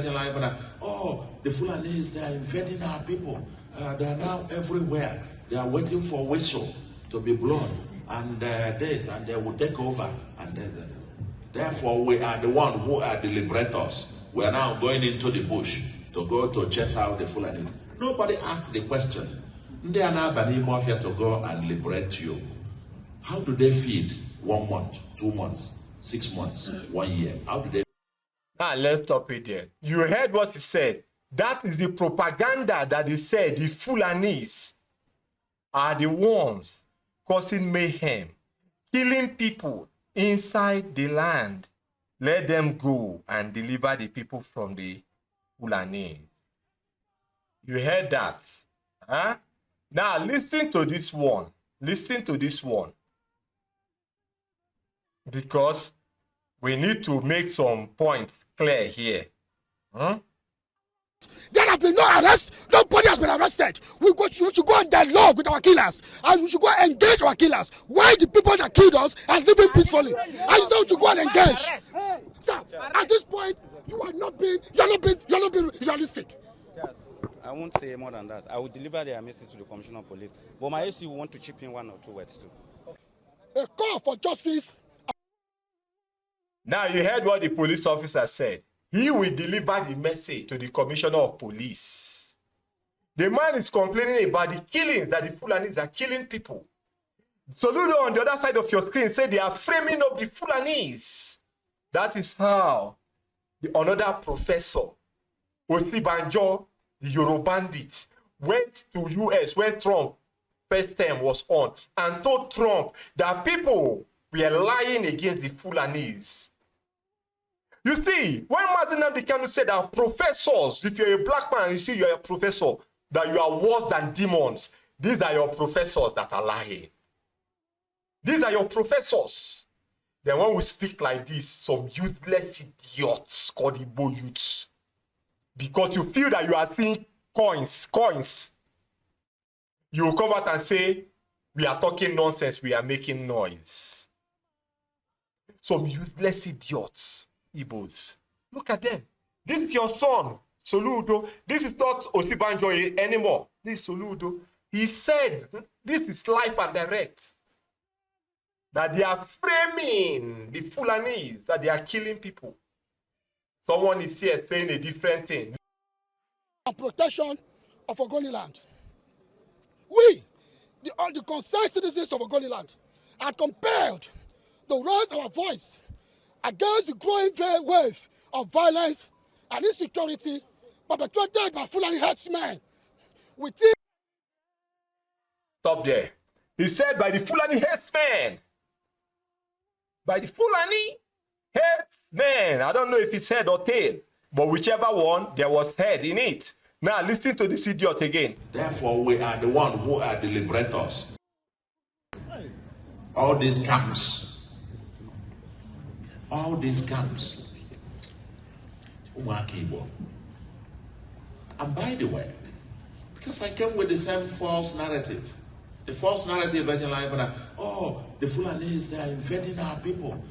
[SPEAKER 2] oh, the Fulanis, they are invading our people. They are now everywhere. They are waiting for whistle to be blown. And this, and they will take over. And therefore, we are the ones who are the liberators. We are now going into the bush to go to chase out the Fulanis. Nobody asked the question. They are now banning mafia to go and liberate you. How do they feed 1 month, 2 months, 6 months, 1 year? How do they?
[SPEAKER 3] Now let's stop it there. You heard what he said. That is the propaganda that he said. The Fulanis are the ones causing mayhem, killing people inside the land. Let them go and deliver the people from the Fulani. You heard that? Huh? Now listen to this one. Listen to this one. Because we need to make some points clear here.
[SPEAKER 4] There have been no arrest. Nobody has been arrested. We should go on dialogue with our killers, and we should go engage our killers. Why the people that killed us are living peacefully? And you know, we should go and engage. Sir, at this point, you are not being realistic.
[SPEAKER 5] Yes. I I won't say more than that. I will deliver their message to the Commissioner of Police. But my ACU want to chip in 1 or 2 words too.
[SPEAKER 4] A call for justice.
[SPEAKER 3] Now you heard what the police officer said. He will deliver the message to the Commissioner of Police. The man is complaining about the killings that the Fulanis are killing people. Soludo on the other side of your screen said they are framing up the Fulanis. That is how another professor, Osibanjo, the Yoruba bandit, went to US when Trump first term was on and told Trump that people were lying against the Fulanis. You see, when Martin Nnamdi said that professors, if you're a black man, you see you're a professor, that you are worse than demons, these are your professors that are lying. These are your professors. Then when we speak like this, some useless idiots called Igbo youths, because you feel that you are seeing coins, you will come out and say, we are talking nonsense, we are making noise. Some useless idiots, Igbos. Look at them. This is your son, Soludo. This is not Osibanjo anymore. This is Soludo. He said, this is life and direct. That they are framing the Fulanis, that they are killing people. Someone is here saying a different thing.
[SPEAKER 4] And protection of Ogoniland. We, the concerned citizens of Ogoniland, are compelled to raise our voice against the growing wave of violence and insecurity perpetrated by Fulani herdsmen.
[SPEAKER 3] Stop there. He said by the Fulani herdsmen. By the Fulani herdsmen. I don't know if it's head or tail, but whichever one, there was head in it. Now listen to this idiot again.
[SPEAKER 2] Therefore, we are the one who are the liberators. All these camps. And by the way, because I came with the same false narrative. The false narrative that the Fulanis, they are invading our people.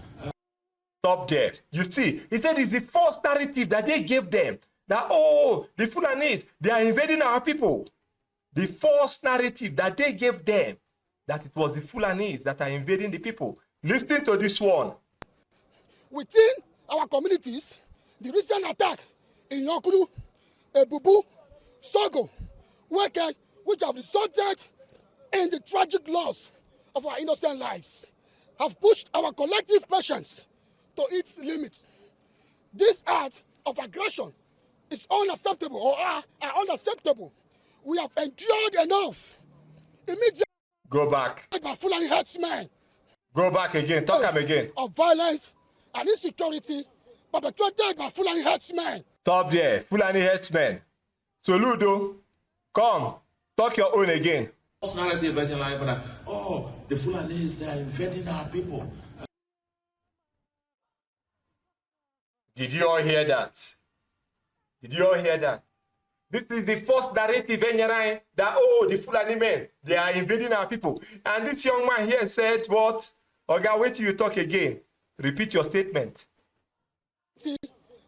[SPEAKER 3] Stop there. You see, he said it's the false narrative that they gave them. That, the Fulanis, they are invading our people. The false narrative that they gave them, that it was the Fulanis that are invading the people. Listen to this one.
[SPEAKER 4] Within our communities, the recent attack in Yokuru, Ebubu, Sogo, Weke, which have resulted in the tragic loss of our innocent lives, have pushed our collective patience to its limit. This act of aggression is unacceptable, or are unacceptable. We have endured enough. Immediately,
[SPEAKER 3] go back.
[SPEAKER 4] By Fulani herdsmen.
[SPEAKER 3] Go back again. Talk him again.
[SPEAKER 4] Of violence and insecurity perpetrated by Fulani herdsmen.
[SPEAKER 3] Stop there. Fulani herdsmen. So Ludo, come. Talk your own again.
[SPEAKER 2] False narrative that the Fulanis, they are invading our people.
[SPEAKER 3] Did you all hear that? Did you all hear that? This is the first narrative that, the Fulani men, they are invading our people. And this young man here said, what? Oga, wait till you talk again. Repeat your statement.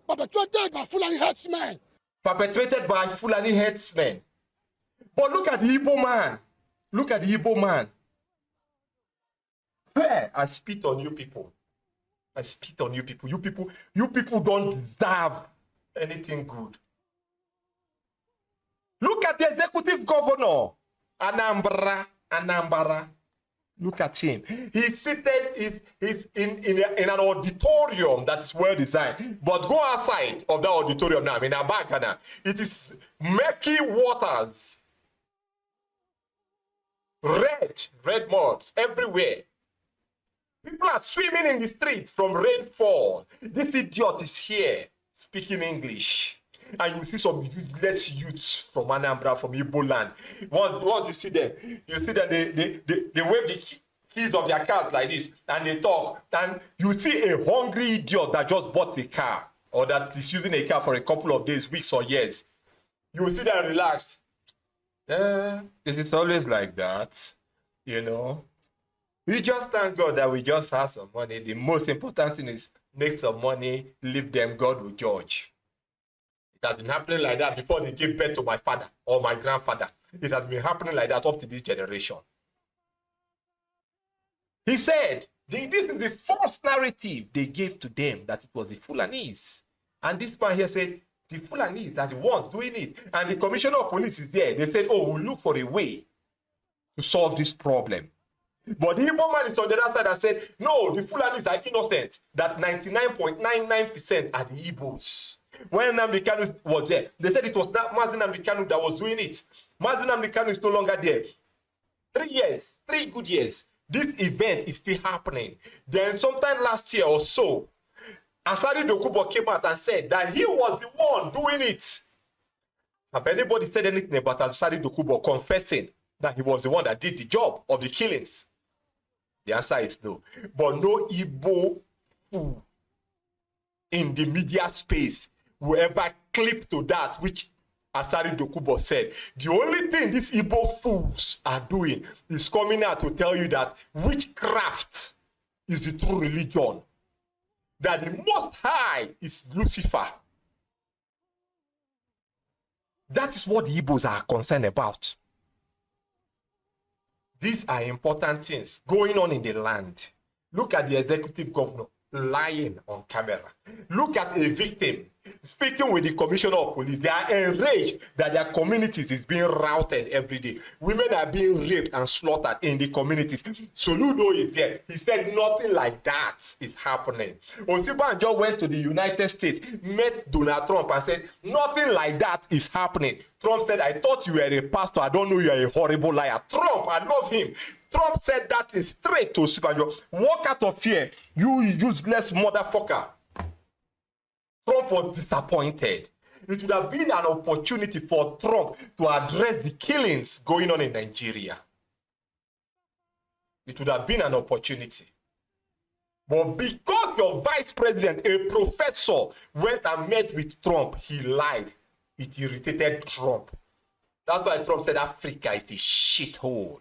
[SPEAKER 4] Perpetrated by Fulani herdsmen.
[SPEAKER 3] Perpetrated by Fulani herdsmen. But look at the Igbo man. Look at the Igbo man. Where I spit on you people. I spit on you people. You people don't deserve anything good. Look at the executive governor, Anambra. Look at him. He's seated he's in an auditorium that is well designed. But go outside of that auditorium now, in Abakana. It is murky waters. Red mods everywhere. People are swimming in the streets from rainfall. This idiot is here speaking English. And you see some useless youths from Anambra, from Igbo land. Once you see them, you see that they wave the keys of their cars like this, and they talk. And you see a hungry idiot that just bought the car, or that is using a car for a couple of days, weeks, or years. You will see them relaxed. It's always like that, you know. We just thank God that we just have some money. The most important thing is make some money, leave them, God will judge. has been happening like that before they gave birth to my father or my grandfather. It has been happening like that up to this generation. He said, this is the false narrative they gave to them that it was the Fulanese. And this man here said, the Fulanese are the ones doing it. And the commissioner of police is there. They said, oh, we'll look for a way to solve this problem. But the Igbo man is on the other side and said, no, the Fulanese are innocent, that 99.99% are the Igbos. When Nnamdi Kanu was there, they said it was that Mazi Nnamdi Kanu that was doing it. Mazi Nnamdi Kanu is no longer there. 3 years, 3 good years. This event is still happening. Then sometime last year or so, Asari Dokubo came out and said that he was the one doing it. Have anybody said anything about Asari Dokubo confessing that he was the one that did the job of the killings? The answer is no. But no Igbo fool in the media space will ever clip to that which Asari Dokubo said. The only thing these Igbo fools are doing is coming out to tell you that witchcraft is the true religion. That the Most High is Lucifer. That is what the Igbos are concerned about. These are important things going on in the land. Look at the executive governor lying on camera. Look at a victim speaking with the commissioner of police. They are enraged that their communities is being routed every day. Women are being raped and slaughtered in the communities. Soludo is there. He said nothing like that is happening. Osibanjo went to the United States, met Donald Trump and said nothing like that is happening. Trump said, I thought you were a pastor. I don't know you are a horrible liar. Trump, I love him. Trump said that is straight to Osibanjo. Walk out of here, you useless motherfucker. Trump was disappointed. It would have been an opportunity for Trump to address the killings going on in Nigeria. It would have been an opportunity. But because your vice president, a professor, went and met with Trump, he lied. It irritated Trump. That's why Trump said Africa is a shithole.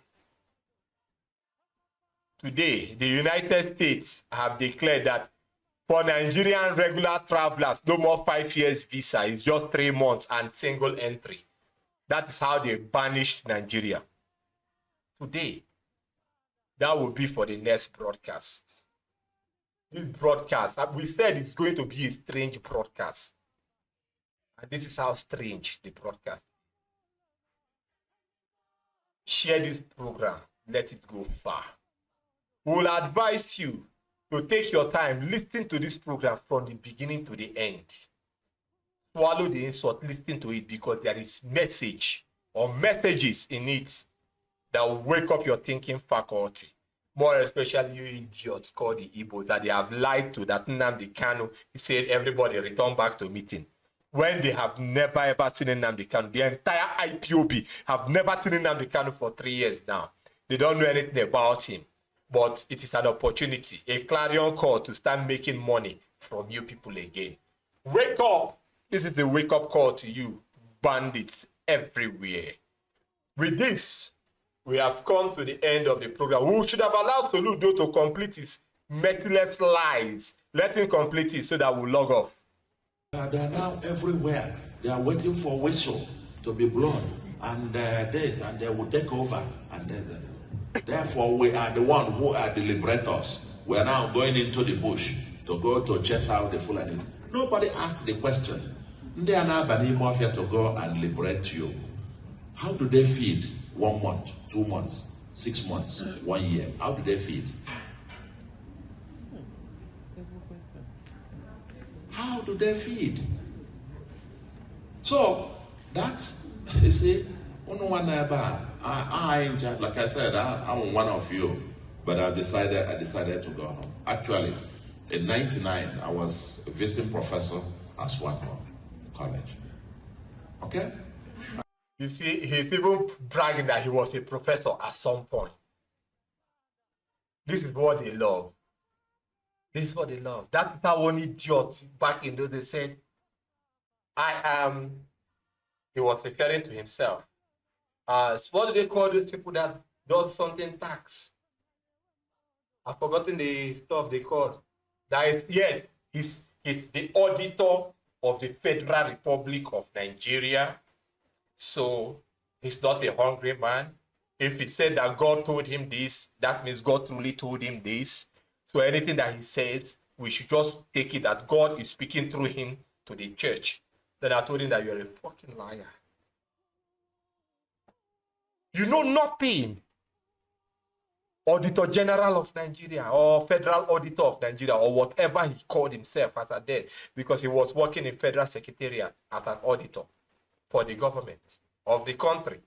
[SPEAKER 3] Today, the United States have declared that for Nigerian regular travelers, no more 5 years visa. It's just 3 months and single entry. That is how they banished Nigeria. Today, that will be for the next broadcast. This broadcast, we said it's going to be a strange broadcast. And this is how strange the broadcast is. Share this program. Let it go far. We will advise you to take your time, listen to this program from the beginning to the end. Swallow the insult, listen to it, because there is message or messages in it that will wake up your thinking faculty. More especially you idiots called the Igbo that they have lied to, that Nnamdi Kanu, he said everybody return back to meeting. When they have never ever seen Nnamdi Kanu. The entire IPOB have never seen Nnamdi Kanu for 3 years now. They don't know anything about him. But it is an opportunity, a clarion call to start making money from you people again. Wake up. This is a wake-up call to you, bandits everywhere. With this, we have come to the end of the program. We should have allowed Soludo to complete his merciless lies. Let him complete it so that we'll log off.
[SPEAKER 2] They are now everywhere. They are waiting for whistle to be blown. And and they will take over. And therefore, we are the one who are the liberators. We are now going into the bush to go to chase out the Fulanis. Nobody asked the question. They are now banning mafia to go and liberate you. How do they feed 1 month, 2 months, 6 months, 1 year? How do they feed? How do they feed? So that, you see, like I said, I'm one of you, but I decided to go home. Actually, in '99, I was a visiting professor at Swanton College. Okay?
[SPEAKER 3] You see, he's even bragging that he was a professor at some point. This is what they love. This is what they love. That is how one idiot back in those days said, I am, he was referring to himself. What do they call those people that does something tax? I've forgotten the stuff they call. That is, yes, he's the auditor of the Federal Republic of Nigeria. So he's not a hungry man. If he said that God told him this, that means God truly told him this. So anything that he says, we should just take it that God is speaking through him to the church. Then I told him that you're a fucking liar. You know nothing. Auditor General of Nigeria or Federal Auditor of Nigeria or whatever he called himself as a day, because he was working in Federal Secretariat as an auditor for the government of the country.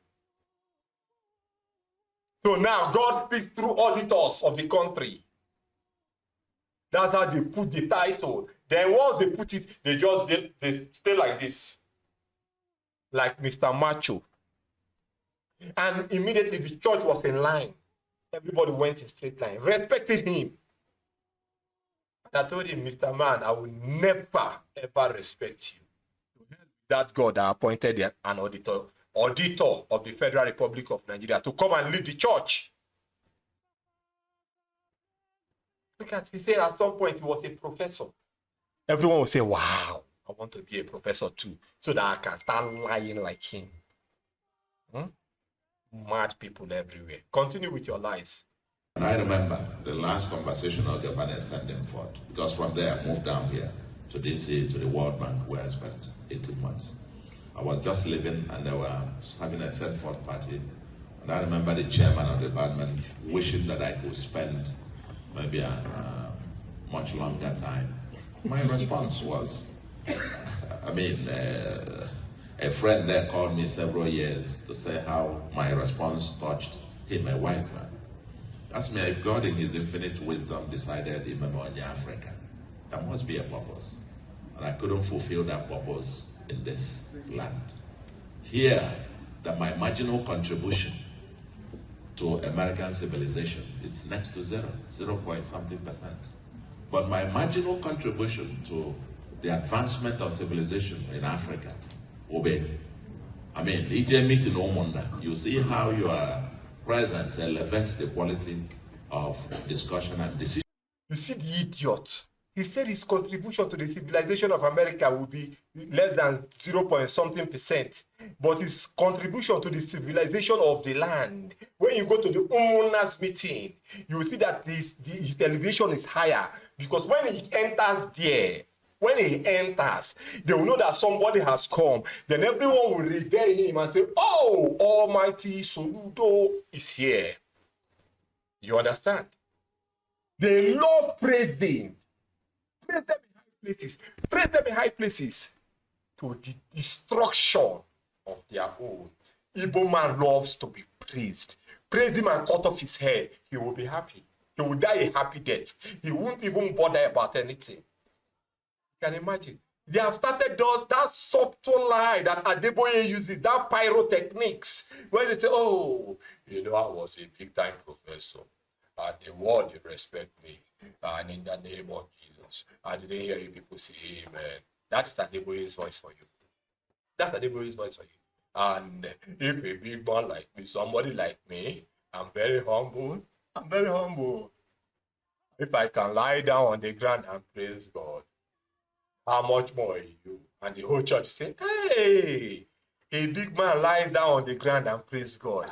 [SPEAKER 3] So now God speaks through auditors of the country. That's how they put the title. Then once they put it, they stay like this, like Mr. Macho. And immediately the church was in line. Everybody went in straight line, respected him. And I told him, Mr. Man, I will never, ever respect you. That God that appointed an auditor of the Federal Republic of Nigeria to come and lead the church. Look at, he said at some point he was a professor. Everyone will say, wow, I want to be a professor too, so that I can start lying like him. Mad people everywhere. Continue with your lies.
[SPEAKER 2] And I remember the last conversation of Governor sent them forth, because from there I moved down here to DC, to the World Bank, where I spent 18 months. I was just leaving and they were having a send forth party. And I remember the chairman of the department wishing that I could spend maybe a much longer time. My response was, a friend there called me several years to say how my response touched him, a white man. Asked me if God in his infinite wisdom decided in Africa, there must be a purpose. And I couldn't fulfill that purpose in this land. Here, that my marginal contribution to American civilization is next to 0 point something percent. But my marginal contribution to the advancement of civilization in Africa will be, EJ meeting Omunda, you see how your presence elevates the quality of discussion and decision.
[SPEAKER 3] You see the idiot. He said his contribution to the civilization of America will be less than 0 point something percent. But his contribution to the civilization of the land, when you go to the Umunna's meeting, you will see that his elevation is higher. Because when he enters there, they will know that somebody has come. Then everyone will revere him and say, oh, Almighty Soludo is here. You understand? They love praising. Praise them in high places. Praise them in high places to the destruction of their own. Igbo man loves to be praised. Praise him and cut off his head. He will be happy. He will die a happy death. He won't even bother about anything. You can imagine. They have started that subtle lie that Adeboye uses, that pyrotechnics, where they say, oh, I was a big time professor. And the world will respect me. And in the name of Jesus, I didn't hear you people say amen. That's Adeboye's voice for you. That's Adeboye's voice for you. And if a big man like me, somebody like me, I'm very humble. I'm very humble. If I can lie down on the ground and praise God, how much more are you? And the whole church say, hey, a big man lies down on the ground and praise God.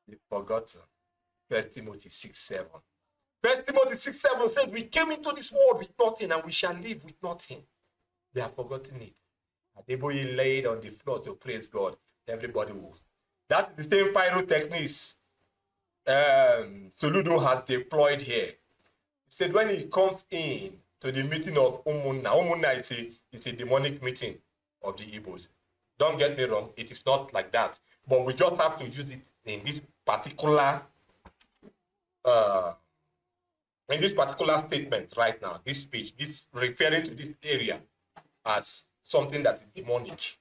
[SPEAKER 3] They've forgotten. 1 Timothy 6:7. 1 Timothy 6:7 says, we came into this world with nothing and we shall live with nothing. They have forgotten it. Adeboye laid on the floor to praise God. Everybody will. That's the same pyrotechnics Soludo has deployed here. He said when he comes in to the meeting of Umunna is a demonic meeting of the Igbos. Don't get me wrong, it is not like that. But we just have to use it in this particular statement right now, this speech, this referring to this area as something that is demonic.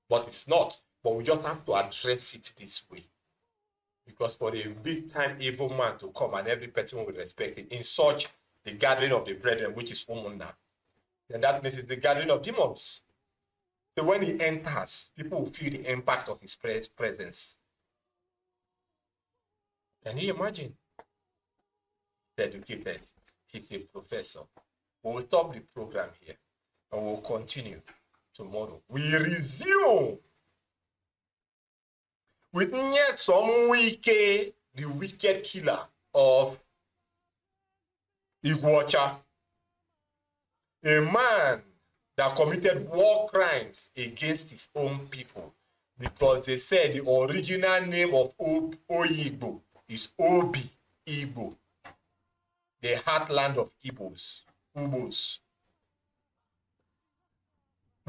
[SPEAKER 3] But it's not. But we just have to address it this way. Because for a big time evil man to come and every person will respect it in such the gathering of the brethren, which is Umunna, then that means it's the gathering of demons. So when he enters, people will feel the impact of his presence. Can you imagine? He's educated. He's a professor. We will stop the program here. And we'll continue tomorrow. We resume with Nyesom Wike, the wicked killer of Iguacha, a man that committed war crimes against his own people, because they said the original name of Oyigbo is Obi Igbo, the heartland of Igbos, Ubos.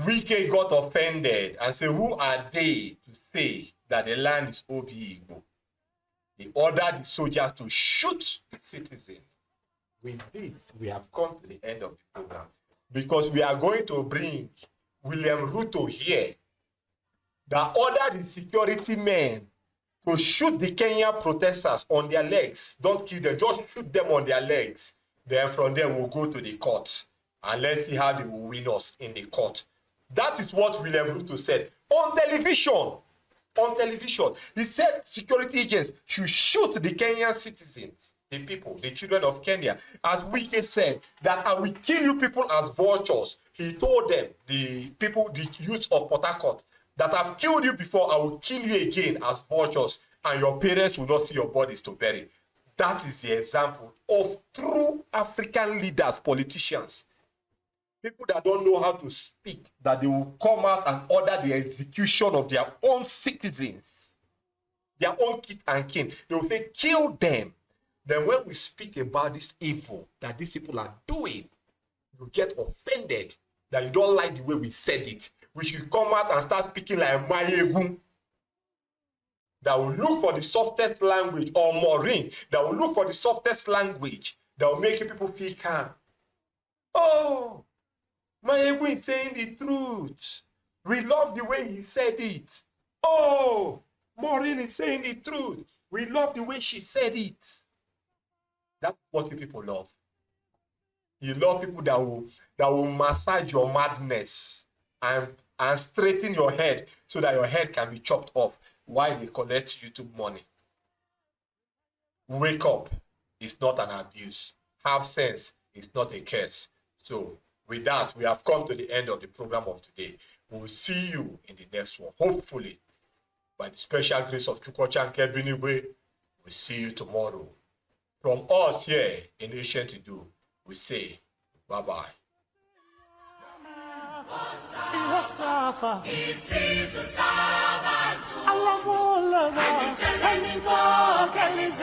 [SPEAKER 3] Wike got offended and said, who are they to say that the land is Obi Igbo? He ordered the soldiers to shoot the citizens. With this, we have come to the end of the program, because we are going to bring William Ruto here that ordered the security men to shoot the Kenyan protesters on their legs. Don't kill them, just shoot them on their legs. Then from there, we'll go to the court and let's see how they will win us in the court. That is what William Ruto said on television. On television, he said security agents should shoot the Kenyan citizens, the people, the children of Kenya. As Wike said, that I will kill you people as vultures. He told them, the people, the youth of Port Harcourt, that I've killed you before, I will kill you again as vultures, and your parents will not see your bodies to bury. That is the example of true African leaders, politicians. People that don't know how to speak, that they will come out and order the execution of their own citizens, their own kith and kin. They will say, kill them. Then when we speak about this evil that these people are doing, you get offended that you don't like the way we said it. We should come out and start speaking like Mayegun, that will look for the softest language, or Maureen, that will look for the softest language that will make people feel calm. Oh, Mayegun is saying the truth. We love the way he said it. Oh, Maureen is saying the truth. We love the way she said it. That's what you people love. You love people that will massage your madness and straighten your head so that your head can be chopped off while they collect YouTube money. Wake up. It's not an abuse. Have sense. It's not a curse. So with that, we have come to the end of the program of today. We will see you in the next one. Hopefully, by the special grace of Chukwuchanke Benigwe, we'll see you tomorrow. From us here in Ancient to Do, we say bye-bye.
[SPEAKER 10] Kalize,